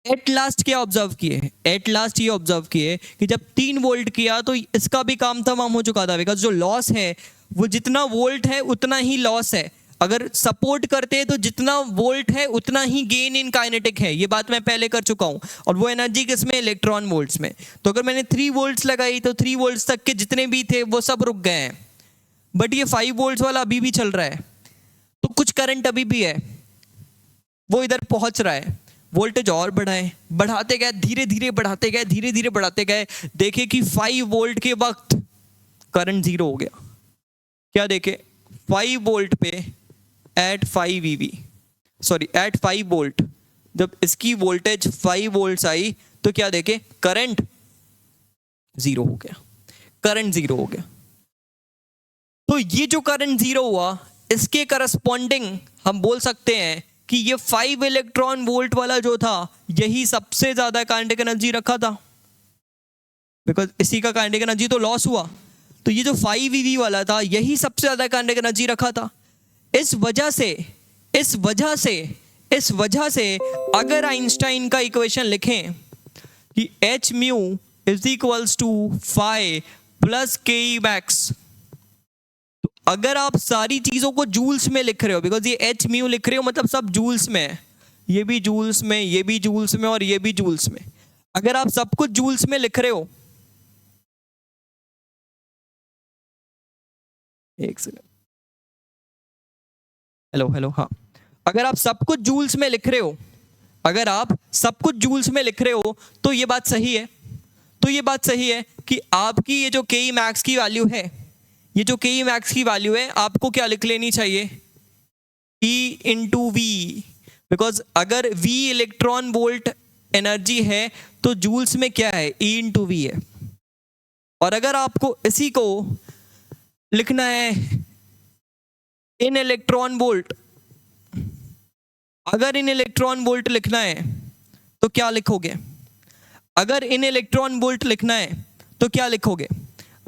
एट लास्ट क्या ऑब्जर्व किए, एट लास्ट ये ऑब्जर्व किए कि जब 3 वोल्ट किया तो इसका भी काम तमाम हो चुका था, बिकॉज जो लॉस है वो जितना वोल्ट है उतना ही लॉस है। अगर सपोर्ट करते हैं तो जितना वोल्ट है उतना ही गेन इन काइनेटिक है, ये बात मैं पहले कर चुका हूं। और वो एनर्जी किसमें, इलेक्ट्रॉन वोल्ट्स में। तो अगर मैंने 3 वोल्ट्स लगाई तो 3 वोल्ट्स तक के जितने भी थे वो सब रुक गए हैं, बट ये 5 वोल्ट्स वाला अभी भी चल रहा है, तो कुछ करंट अभी भी है वो इधर पहुंच रहा है। वोल्टेज और बढ़ाए, बढ़ाते गए, धीरे धीरे बढ़ाते गए, धीरे धीरे बढ़ाते गए, देखे कि 5 वोल्ट के वक्त करंट 0 हो गया। क्या देखे, 5 वोल्ट पे at 5 eV, sorry at 5 volt, जब इसकी वोल्टेज 5 वोल्ट्स आई तो क्या देखे, करंट जीरो हो गया, करंट जीरो हो गया। तो ये जो करंट जीरो हुआ, इसके करस्पॉन्डिंग हम बोल सकते हैं कि ये 5 इलेक्ट्रॉन वोल्ट वाला जो था, यही सबसे ज्यादा काइनेटिक एनर्जी रखा था, बिकॉज इसी का काइनेटिक एनर्जी तो लॉस हुआ। तो ये जो 5 ईवी वाला था, यही सबसे ज्यादा काइनेटिक एनर्जी रखा था। इस वजह से अगर आइंस्टाइन का इक्वेशन लिखें कि H mu is equals to 5 plus K E max, तो अगर आप सारी चीजों को जूल्स में लिख रहे हो, बिकॉज ये एच म्यू लिख रहे हो मतलब सब जूल्स में है, ये भी जूल्स में, ये भी जूल्स में और ये भी जूल्स में, अगर आप सब कुछ जूल्स में लिख रहे हो, एक सेकंड, हेलो हाँ, अगर आप सब कुछ जूल्स में लिख रहे हो, अगर आप सब कुछ जूल्स में लिख रहे हो, तो ये बात सही है, तो ये बात सही है कि आपकी ये जो के ई मैक्स की वैल्यू है, ये जो के ई मैक्स की वैल्यू है, आपको क्या लिख लेनी चाहिए, E इंटू वी, बिकॉज अगर V इलेक्ट्रॉन वोल्ट एनर्जी है तो जूल्स में क्या है, E इंटू वी है। और अगर आपको इसी को लिखना है इन इलेक्ट्रॉन वोल्ट, अगर इन इलेक्ट्रॉन वोल्ट लिखना है तो क्या लिखोगे, अगर इन इलेक्ट्रॉन वोल्ट लिखना है तो क्या लिखोगे,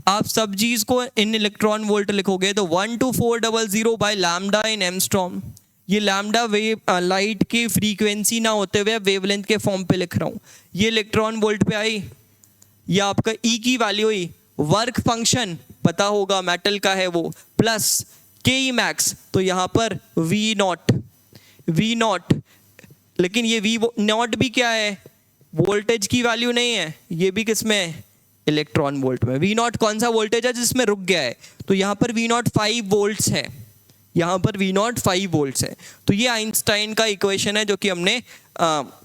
आप सब चीज को इन इलेक्ट्रॉन वोल्ट लिखोगे तो 12400 बाय लैम्डा इन एंगस्ट्रॉम। ये लैम्डा वेव लाइट की फ्रीक्वेंसी ना होते हुए वेवलेंथ के फॉर्म पे लिख रहा हूँ, ये इलेक्ट्रॉन वोल्ट पे आई, ये आपका ई की वैल्यू हुई, वर्क फंक्शन पता होगा मेटल का है वो, प्लस के ई मैक्स, तो यहाँ पर वी नॉट, लेकिन ये वी नॉट भी क्या है, वोल्टेज की वैल्यू नहीं है, ये भी किसमें है, इलेक्ट्रॉन वोल्ट में। वी नॉट कौन सा वोल्टेज है जिसमें रुक गया है, तो यहाँ पर वी नॉट 5 वोल्ट्स है, यहाँ पर वी नॉट 5 वोल्ट्स है। तो ये आइंस्टाइन का इक्वेशन है जो कि हमने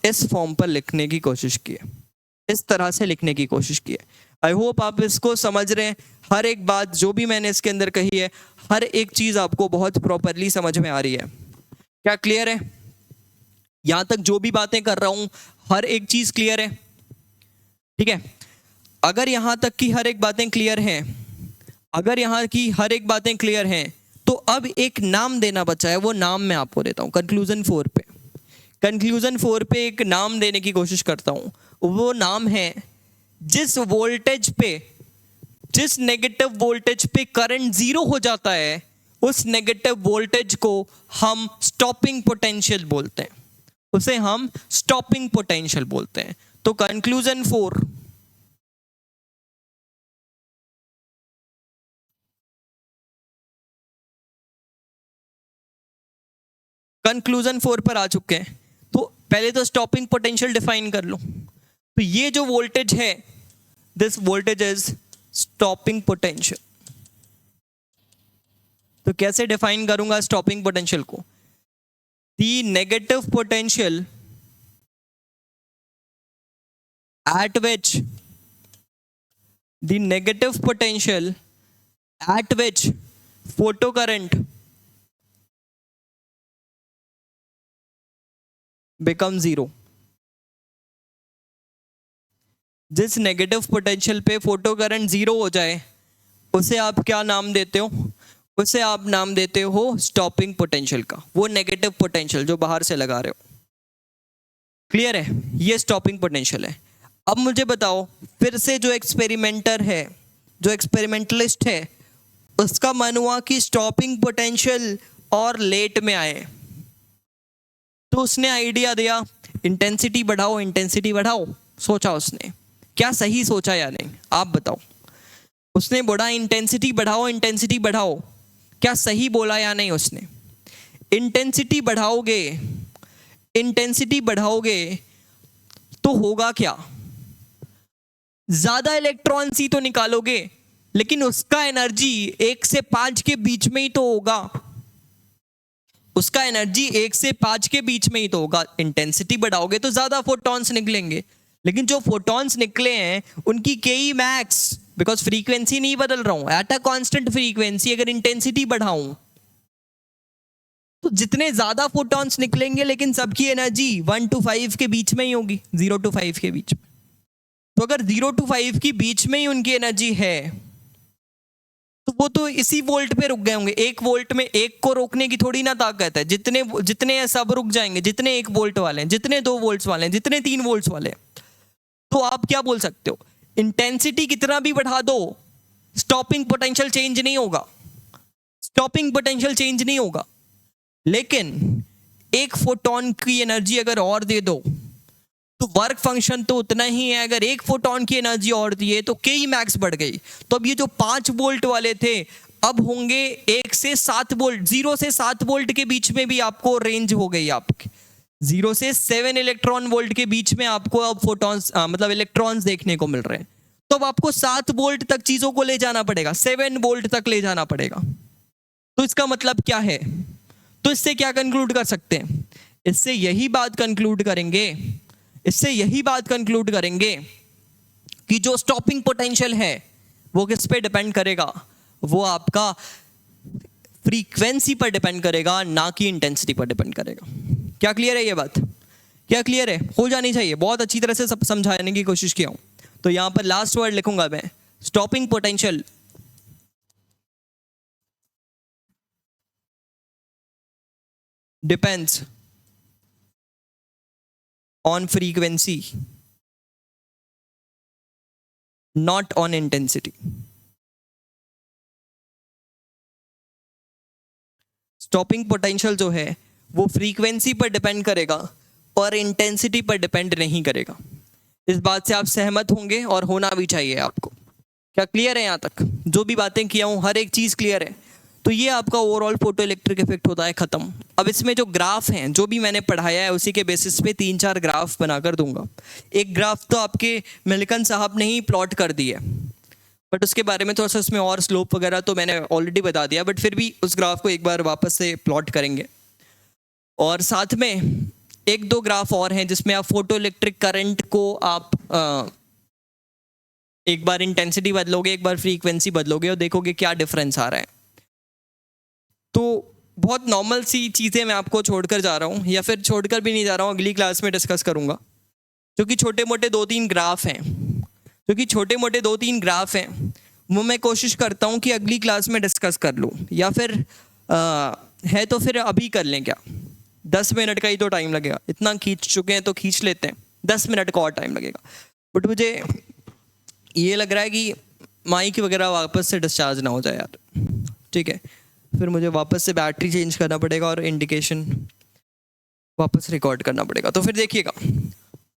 इस फॉर्म पर लिखने की कोशिश की है, इस तरह से लिखने की कोशिश की है। आई होप आप इसको समझ रहे हैं, हर एक बात जो भी मैंने इसके अंदर कही है, हर एक चीज आपको बहुत प्रॉपरली समझ में आ रही है, क्या क्लियर है, यहां तक जो भी बातें कर रहा हूं हर एक चीज क्लियर है, ठीक है। अगर यहां तक की हर एक बातें क्लियर हैं, अगर यहां की हर एक बातें क्लियर हैं, तो अब एक नाम देना बचा है, वो नाम मैं आपको देता हूं कंक्लूजन 4 पे। कंक्लूजन 4 पे एक नाम देने की कोशिश करता हूं, वो नाम है जिस वोल्टेज पे, जिस नेगेटिव वोल्टेज पे करंट जीरो हो जाता है, उस नेगेटिव वोल्टेज को हम स्टॉपिंग पोटेंशियल बोलते हैं, उसे हम स्टॉपिंग पोटेंशियल बोलते हैं। तो कंक्लूजन 4, कंक्लूजन 4 पर आ चुके हैं। तो पहले तो स्टॉपिंग पोटेंशियल डिफाइन कर लो। तो ये जो वोल्टेज है, this voltage is stopping potential. तो कैसे डिफाइन करूंगा स्टॉपिंग पोटेंशियल को, दी negative potential at which the negative potential at which photocurrent becomes zero। जिस नेगेटिव पोटेंशियल पे फोटो करंट जीरो हो जाए, उसे आप क्या नाम देते हो, उसे आप नाम देते हो स्टॉपिंग पोटेंशियल का, वो नेगेटिव पोटेंशियल जो बाहर से लगा रहे हो। क्लियर है, ये स्टॉपिंग पोटेंशियल है। अब मुझे बताओ, फिर से जो एक्सपेरिमेंटर है, जो एक्सपेरिमेंटलिस्ट है, उसका मन हुआ कि स्टॉपिंग पोटेंशियल और लेट में आए, तो उसने आइडिया दिया इंटेंसिटी बढ़ाओ, इंटेंसिटी बढ़ाओ। सोचा उसने, क्या सही सोचा या नहीं, आप बताओ। उसने बोला इंटेंसिटी बढ़ाओ, इंटेंसिटी बढ़ाओ, क्या सही बोला या नहीं उसने। इंटेंसिटी बढ़ाओगे, इंटेंसिटी बढ़ाओगे तो होगा क्या, ज्यादा इलेक्ट्रॉन्स ही तो निकालोगे, लेकिन उसका एनर्जी 1 से 5 के बीच में ही तो होगा, उसका एनर्जी 1 से 5 के बीच में ही तो होगा। इंटेंसिटी बढ़ाओगे तो ज्यादा फोटॉन्स निकलेंगे, लेकिन जो फोटॉन्स निकले हैं उनकी के ई मैक्स, बिकॉज फ्रीक्वेंसी नहीं बदल रहा हूं, एट अ कांस्टेंट फ्रीक्वेंसी अगर इंटेंसिटी बढ़ाऊं तो जितने ज्यादा फोटॉन्स निकलेंगे लेकिन सबकी एनर्जी 1 to 5 के बीच में ही होगी, 0 to 5 के बीच में। तो अगर 0 to 5 की बीच में ही उनकी एनर्जी है तो वो तो इसी वोल्ट पे रुक गए होंगे। 1 वोल्ट में एक को रोकने की थोड़ी ना ताकत है। जितने जितने सब रुक जाएंगे, जितने 1 वोल्ट वाले हैं, जितने 2 वोल्ट्स वाले हैं, जितने 3 वोल्ट्स वाले हैं। तो आप क्या बोल सकते हो, इंटेंसिटी कितना भी बढ़ा दो, स्टॉपिंग पोटेंशियल चेंज नहीं होगा, स्टॉपिंग पोटेंशियल चेंज नहीं होगा। लेकिन 1 फोटॉन की एनर्जी अगर और दे दो तो वर्क फंक्शन तो उतना ही है। अगर 1 फोटॉन की एनर्जी और दिए तो के मैक्स बढ़ गई। तो अब ये जो 5 वोल्ट वाले थे अब होंगे 1 से 7 वोल्ट, 0 से 7 वोल्ट के बीच में भी आपको रेंज हो गई आपकी। 0 से 7 इलेक्ट्रॉन वोल्ट के बीच में आपको अब फोटॉन्स मतलब इलेक्ट्रॉन्स देखने को मिल रहे हैं। तो अब आपको 7 वोल्ट तक चीजों को ले जाना पड़ेगा, 7 वोल्ट तक ले जाना पड़ेगा। तो इसका मतलब क्या है, तो इससे क्या कंक्लूड कर सकते हैं, इससे यही बात कंक्लूड करेंगे कि जो स्टॉपिंग पोटेंशियल है वो किस पे डिपेंड करेगा, वो आपका फ्रीक्वेंसी पर डिपेंड करेगा, ना कि इंटेंसिटी पर डिपेंड करेगा। क्या क्लियर है ये बात? क्या क्लियर है? हो जानी चाहिए। बहुत अच्छी तरह से सब समझाने की कोशिश किया हूं। तो यहां पर लास्ट वर्ड लिखूंगा मैं, stopping potential depends on frequency not on intensity. Stopping potential जो है वो फ्रीक्वेंसी पर डिपेंड करेगा और इंटेंसिटी पर डिपेंड नहीं करेगा। इस बात से आप सहमत होंगे और होना भी चाहिए आपको। क्या क्लियर है? यहाँ तक जो भी बातें किया हूँ हर एक चीज क्लियर है। तो ये आपका ओवरऑल फोटो इलेक्ट्रिक इफेक्ट होता है खत्म। अब इसमें जो ग्राफ हैं जो भी मैंने पढ़ाया है उसी के बेसिस पे 3-4 ग्राफ बनाकर दूंगा। एक ग्राफ तो आपके मिल्कन साहब ने ही प्लॉट कर दी है, बट उसके बारे में थोड़ा सा उसमें और स्लोप वगैरह तो मैंने ऑलरेडी बता दिया, बट फिर भी उस ग्राफ को एक बार वापस से प्लॉट करेंगे। और साथ में 1-2 ग्राफ और हैं जिसमें आप फोटो इलेक्ट्रिक करंट को आप एक बार इंटेंसिटी बदलोगे, एक बार फ्रीक्वेंसी बदलोगे और देखोगे क्या डिफरेंस आ रहा है। तो बहुत नॉर्मल सी चीज़ें मैं आपको छोड़कर जा रहा हूँ, या फिर छोड़कर भी नहीं जा रहा हूँ, अगली क्लास में डिस्कस करूँगा। क्योंकि छोटे मोटे 2-3 ग्राफ हैं, वो मैं कोशिश करता हूँ कि अगली क्लास में डिस्कस कर लूँ, या फिर है तो फिर अभी कर लें। क्या 10 मिनट का ही तो टाइम लगेगा, इतना खींच चुके हैं तो खींच लेते हैं, 10 मिनट का और टाइम लगेगा। बट मुझे ये लग रहा है कि माइक वगैरह वापस से डिस्चार्ज ना हो जाए यार, ठीक है? फिर मुझे वापस से बैटरी चेंज करना पड़ेगा और इंडिकेशन वापस रिकॉर्ड करना पड़ेगा। तो फिर देखिएगा,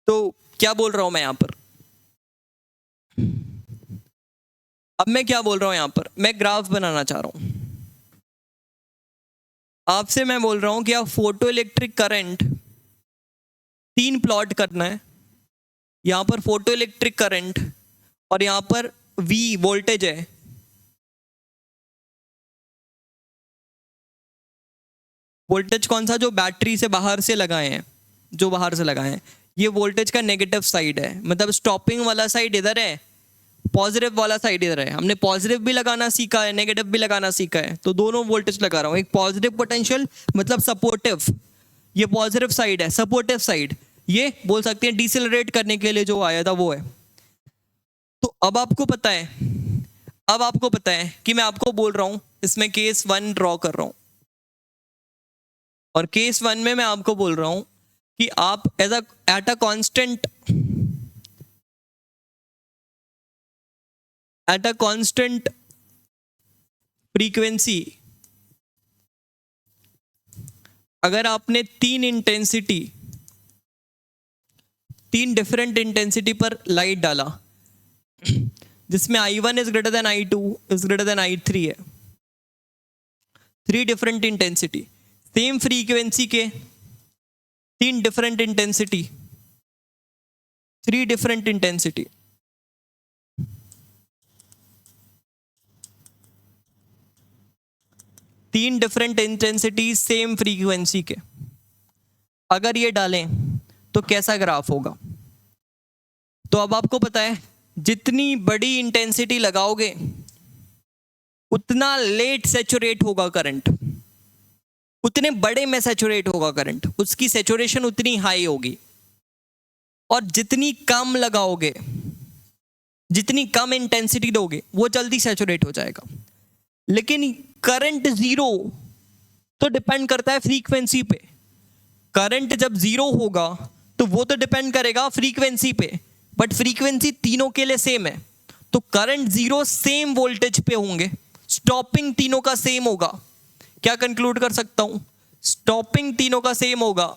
तो क्या बोल रहा हूँ मैं यहाँ पर, अब मैं क्या बोल रहा हूँ यहाँ पर, मैं ग्राफ बनाना चाह रहा हूँ आपसे। मैं बोल रहा हूँ कि आप फोटो इलेक्ट्रिक करंट 3 प्लॉट करना है। यहाँ पर फोटो इलेक्ट्रिक करंट और यहाँ पर V वोल्टेज है। वोल्टेज कौन सा? जो बैटरी से बाहर से लगाए हैं, जो बाहर से लगाए हैं, ये वोल्टेज का नेगेटिव साइड है। मतलब स्टॉपिंग वाला साइड इधर है, पॉजिटिव वाला साइड इधर है। हमने पॉजिटिव भी लगाना सीखा है, नेगेटिव भी लगाना सीखा है, तो दोनों वोल्टेज लगा रहा हूँ। एक पॉजिटिव पोटेंशियल मतलब सपोर्टिव, ये पॉजिटिव साइड है। सपोर्टिव साइड ये बोल सकते हैं डिसेलरेट करने के लिए जो आया था वो है। तो अब आपको पता है कि मैं आपको बोल रहा हूँ, इसमें केस 1 ड्रॉ कर रहा हूँ, और केस 1 में मैं आपको बोल रहा हूं कि आप एट अ कांस्टेंट फ्रीक्वेंसी, अगर आपने 3 डिफरेंट इंटेंसिटी पर लाइट डाला, जिसमें I1 is greater then I2 is greater then I3 है, 3 डिफरेंट इंटेंसिटी, सेम फ्रीक्वेंसी के 3 different intensity, 3 different intensity, same frequency के अगर ये डालें तो कैसा ग्राफ होगा? तो अब आपको पता है जितनी बड़ी इंटेंसिटी लगाओगे उतना लेट सैचुरेट होगा करंट। उतने बड़े में सैचुरेट होगा करंट, उसकी सैचुरेशन उतनी हाई होगी। और जितनी कम लगाओगे, जितनी कम इंटेंसिटी दोगे, वो जल्दी सैचुरेट हो जाएगा। लेकिन करंट जीरो तो डिपेंड करता है फ्रीक्वेंसी पे। करंट जब जीरो होगा तो वो तो डिपेंड करेगा फ्रीक्वेंसी पे, बट फ्रीक्वेंसी तीनों के लिए सेम है, तो करंट जीरो सेम वोल्टेज पे होंगे, स्टॉपिंग तीनों का सेम होगा। क्या कंक्लूड कर सकता हूं? स्टॉपिंग तीनों का सेम होगा।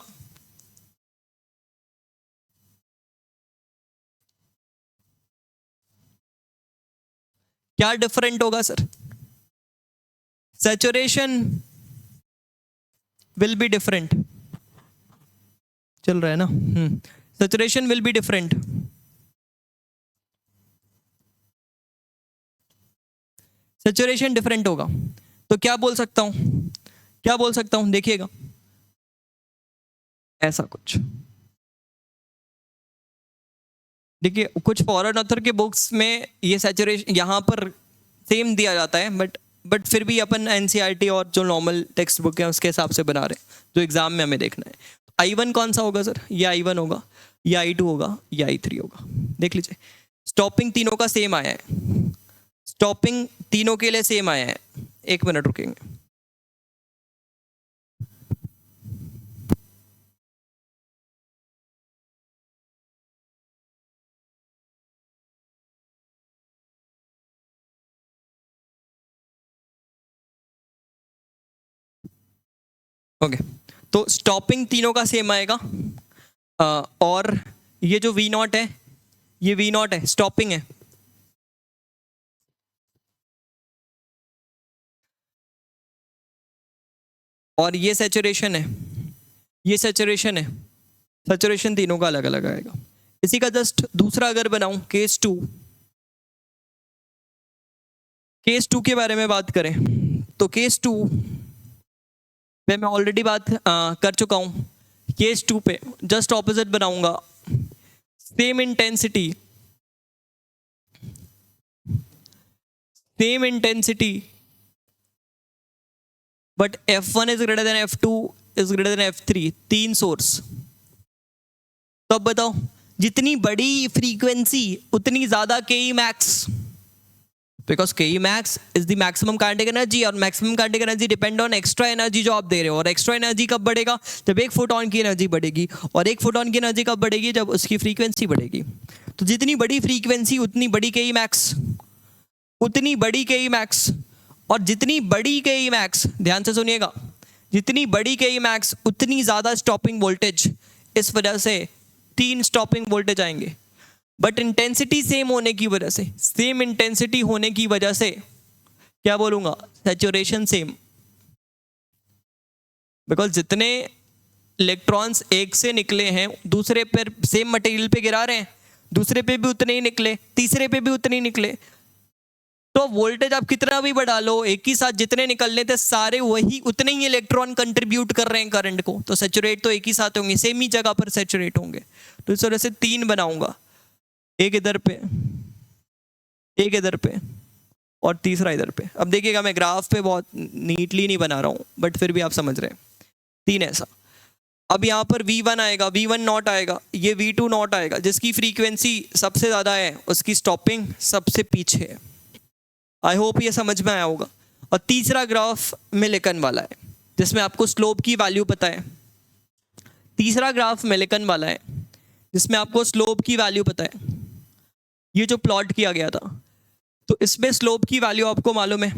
क्या डिफरेंट होगा sir? Saturation will be different. चल रहा है ना? Saturation will be different. Saturation different होगा। तो क्या बोल सकता हूं, क्या बोल सकता हूं, देखिएगा ऐसा कुछ। देखिए कुछ फॉरेन ऑथर के बुक्स में ये सैचुरेशन यहाँ पर सेम दिया जाता है, बट फिर भी अपन एनसीईआरटी और जो नॉर्मल टेक्स्ट बुक है उसके हिसाब से बना रहे हैं, जो एग्जाम में हमें देखना है। I1 कौन सा होगा सर? ये I1 होगा, ये I2 होगा, ये I3 होगा। देख लीजिए, स्टॉपिंग तीनों का सेम आया है, स्टॉपिंग तीनों के लिए सेम आया है। एक मिनट रुकेंगे। ओके, तो स्टॉपिंग तीनों का सेम आएगा। और ये जो V नॉट है, ये V नॉट है, स्टॉपिंग है। और ये सैचुरेशन है, ये सैचुरेशन है। सैचुरेशन तीनों का अलग अलग आएगा। इसी का जस्ट दूसरा अगर बनाऊं, केस टू, केस टू के बारे में बात करें तो केस टू पे मैं ऑलरेडी बात कर चुका हूं। केस टू पे जस्ट ऑपोजिट बनाऊंगा, same intensity, same intensity, but F1 is greater then F2 is greater then F3, तीन सोर्स। तो अब बताओ, जितनी बड़ी फ्रीक्वेंसी उतनी ज्यादा Ke max, because Ke max is the maximum kinetic energy, और maximum kinetic energy depend on extra energy जो आप दे रहे हो। और एक्स्ट्रा एनर्जी कब बढ़ेगा? जब एक फोटोन की एनर्जी बढ़ेगी। और एक फोटोन की एनर्जी कब बढ़ेगी? जब उसकी फ्रीक्वेंसी बढ़ेगी। तो जितनी बड़ी फ्रीक्वेंसी उतनी बड़ी Ke max, उतनी बड़ी Ke max, और जितनी बड़ी Ke max, ध्यान से सुनिएगा, जितनी बड़ी Ke max उतनी ज्यादा स्टॉपिंग वोल्टेज। इस वजह से तीन स्टॉपिंग वोल्टेज आएंगे। बट इंटेंसिटी सेम होने की वजह से, सेम इंटेंसिटी होने की वजह से क्या बोलूंगा? Saturation same. बिकॉज जितने इलेक्ट्रॉन्स एक से निकले हैं दूसरे पर सेम मटेरियल पे गिरा रहे हैं, दूसरे पे भी उतने ही निकले, तीसरे पे भी उतने ही निकले। तो वोल्टेज आप कितना भी बढ़ा लो, एक ही साथ जितने निकलने थे सारे वही उतने ही इलेक्ट्रॉन कंट्रीब्यूट कर रहे हैं करंट को, तो सैचुरेट तो एक ही साथ होंगे, सेम ही जगह पर सैचुरेट होंगे। तो इस तरह से तीन बनाऊंगा, एक इधर पे, एक इधर पे, और तीसरा इधर पे। अब देखिएगा मैं ग्राफ पे बहुत नीटली नहीं बना रहा हूँ, बट फिर भी आप समझ रहे हैं, तीन ऐसा। अब यहाँ पर V1 आएगा, V1 नॉट आएगा, ये V2 नॉट आएगा। जिसकी फ्रीक्वेंसी सबसे ज़्यादा है उसकी स्टॉपिंग सबसे पीछे है। आई होप ये समझ में आया होगा। और तीसरा ग्राफ मिलिकन वाला है, जिसमें आपको स्लोप की वैल्यू पता है। तीसरा ग्राफ मिलिकन वाला है जिसमें आपको स्लोप की वैल्यू पता है। ये जो प्लॉट किया गया था, तो इसमें स्लोप की वैल्यू आपको मालूम है।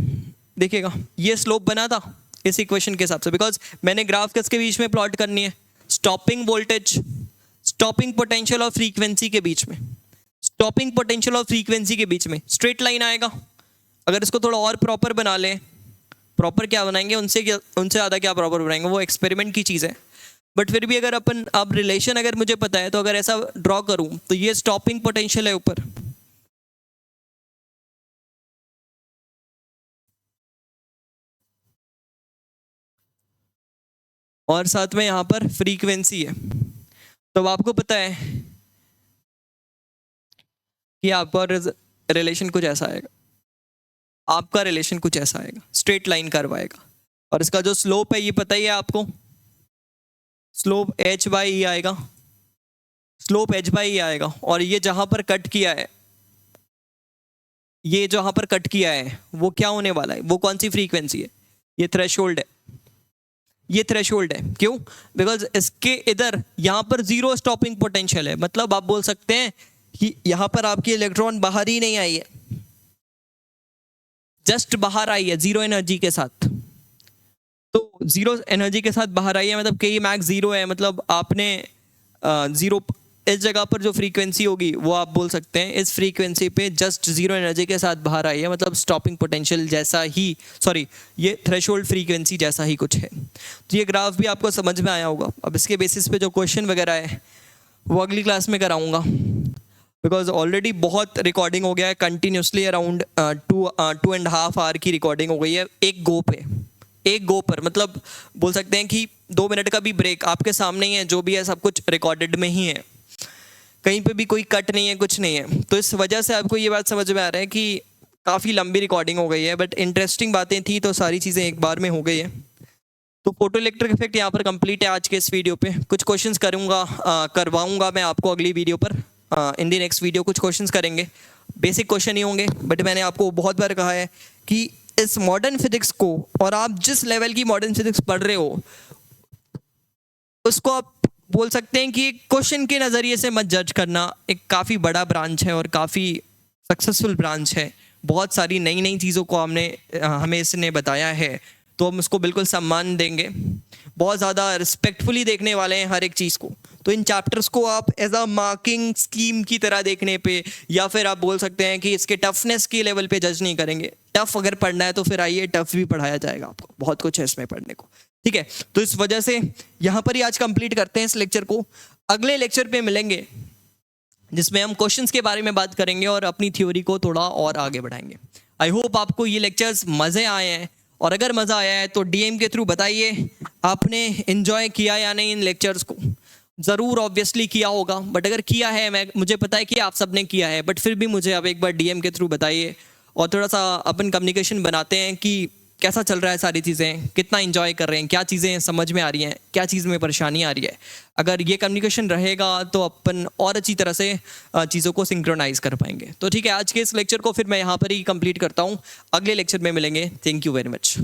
देखिएगा ये स्लोप बना था इस इक्वेशन के हिसाब से, बिकॉज मैंने ग्राफ किसके बीच में प्लॉट करनी है? स्टॉपिंग वोल्टेज, स्टॉपिंग पोटेंशियल और फ्रीक्वेंसी के बीच में। स्टॉपिंग पोटेंशियल और फ्रीक्वेंसी के बीच में स्ट्रेट लाइन आएगा। अगर इसको थोड़ा और प्रॉपर बना लें, प्रॉपर क्या बनाएंगे, उनसे ज़्यादा क्या प्रॉपर बनाएंगे, वो एक्सपेरिमेंट की चीज़ है। बट फिर भी अगर अपन, अब रिलेशन अगर मुझे पता है, तो अगर ऐसा ड्रॉ करूं तो ये स्टॉपिंग पोटेंशियल है ऊपर, और साथ में यहाँ पर फ्रीक्वेंसी है। तो अब आपको पता है कि आपका रिलेशन कुछ ऐसा आएगा, आपका रिलेशन कुछ ऐसा आएगा, स्ट्रेट लाइन कर्व आएगा। और इसका जो स्लोप है ये पता ही है आपको, स्लोप h बाई ई आएगा, स्लोप h बाई ई आएगा। और ये जहां पर कट किया है, ये जहां पर कट किया है वो क्या होने वाला है, वो कौन सी फ्रीक्वेंसी है, ये थ्रेशोल्ड है, ये थ्रेशोल्ड है। क्यों? बिकॉज इसके इधर यहां पर जीरो स्टॉपिंग पोटेंशियल है, मतलब आप बोल सकते हैं कि यहां पर आपकी इलेक्ट्रॉन बाहर ही नहीं आई है, जस्ट बाहर आई है जीरो एनर्जी के साथ। तो जीरो एनर्जी के साथ बाहर आई है मतलब के मैक्स जीरो है, मतलब आपने जीरो इस जगह पर जो फ्रीक्वेंसी होगी वो आप बोल सकते हैं इस फ्रीक्वेंसी पे जस्ट जीरो एनर्जी के साथ बाहर आई है, मतलब स्टॉपिंग पोटेंशियल जैसा ही, सॉरी ये थ्रेशोल्ड फ्रीक्वेंसी जैसा ही कुछ है। तो ये ग्राफ भी आपको समझ में आया होगा। अब इसके बेसिस पे जो क्वेश्चन वगैरह है वो अगली क्लास में कराऊंगा, बिकॉज ऑलरेडी बहुत रिकॉर्डिंग हो गया है, कंटिन्यूसली अराउंड 2.5 आवर की रिकॉर्डिंग हो गई है एक गो पे, एक गो पर, मतलब बोल सकते हैं कि 2 मिनट का भी ब्रेक आपके सामने ही है, जो भी है सब कुछ रिकॉर्डेड में ही है, कहीं पे भी कोई कट नहीं है, कुछ नहीं है। तो इस वजह से आपको ये बात समझ में आ रहा है कि काफ़ी लंबी रिकॉर्डिंग हो गई है, बट इंटरेस्टिंग बातें थी तो सारी चीज़ें एक बार में हो गई है। तो फोटो इलेक्ट्रिक इफेक्ट यहाँ पर कंप्लीट है आज के इस वीडियो पे। कुछ क्वेश्चंस करूँगा, करवाऊँगा मैं आपको अगली वीडियो पर, इन दी नेक्स्ट वीडियो कुछ क्वेश्चंस करेंगे, बेसिक क्वेश्चन ही होंगे, बट मैंने आपको बहुत बार कहा है कि इस मॉडर्न फिजिक्स को, और आप जिस लेवल की मॉडर्न फिजिक्स पढ़ रहे हो उसको आप बोल सकते हैं कि क्वेश्चन के नज़रिए से मत जज करना, एक काफ़ी बड़ा ब्रांच है और काफ़ी सक्सेसफुल ब्रांच है, बहुत सारी नई नई चीज़ों को हमें इसने बताया है, तो हम उसको बिल्कुल सम्मान देंगे, बहुत ज़्यादा रिस्पेक्टफुली देखने वाले हैं हर एक चीज़ को। तो इन चैप्टर्स को आप एज अ मार्किंग स्कीम की तरह देखने पे, या फिर आप बोल सकते हैं कि इसके टफनेस के लेवल पे जज नहीं करेंगे। टफ अगर पढ़ना है तो फिर आइए, टफ भी पढ़ाया जाएगा आपको, बहुत कुछ है इसमें पढ़ने को, ठीक है। तो इस वजह से यहाँ पर ही आज कंप्लीट करते हैं इस लेक्चर को। अगले लेक्चर पे मिलेंगे जिसमें हम क्वेश्चंस के बारे में बात करेंगे और अपनी थ्योरी को थोड़ा और आगे बढ़ाएंगे। आई होप आपको ये लेक्चर्स मज़े आए हैं, और अगर मज़ा आया है तो डीएम के थ्रू बताइए आपने एंजॉय किया या नहीं इन लेक्चर्स को। ज़रूर ऑब्वियसली किया होगा, बट अगर किया है, मुझे पता है कि आप सब ने किया है, बट फिर भी मुझे अब एक बार डीएम के थ्रू बताइए, और थोड़ा सा अपन कम्युनिकेशन बनाते हैं कि कैसा चल रहा है, सारी चीज़ें कितना एंजॉय कर रहे हैं, क्या चीज़ें समझ में आ रही हैं, क्या चीज़ में परेशानी आ रही है। अगर ये कम्युनिकेशन रहेगा तो अपन और अच्छी तरह से चीज़ों को सिंक्रोनाइज़ कर पाएंगे। तो ठीक है, आज के इस लेक्चर को फिर मैं यहाँ पर ही कंप्लीट करता हूँ, अगले लेक्चर में मिलेंगे। Thank you very much.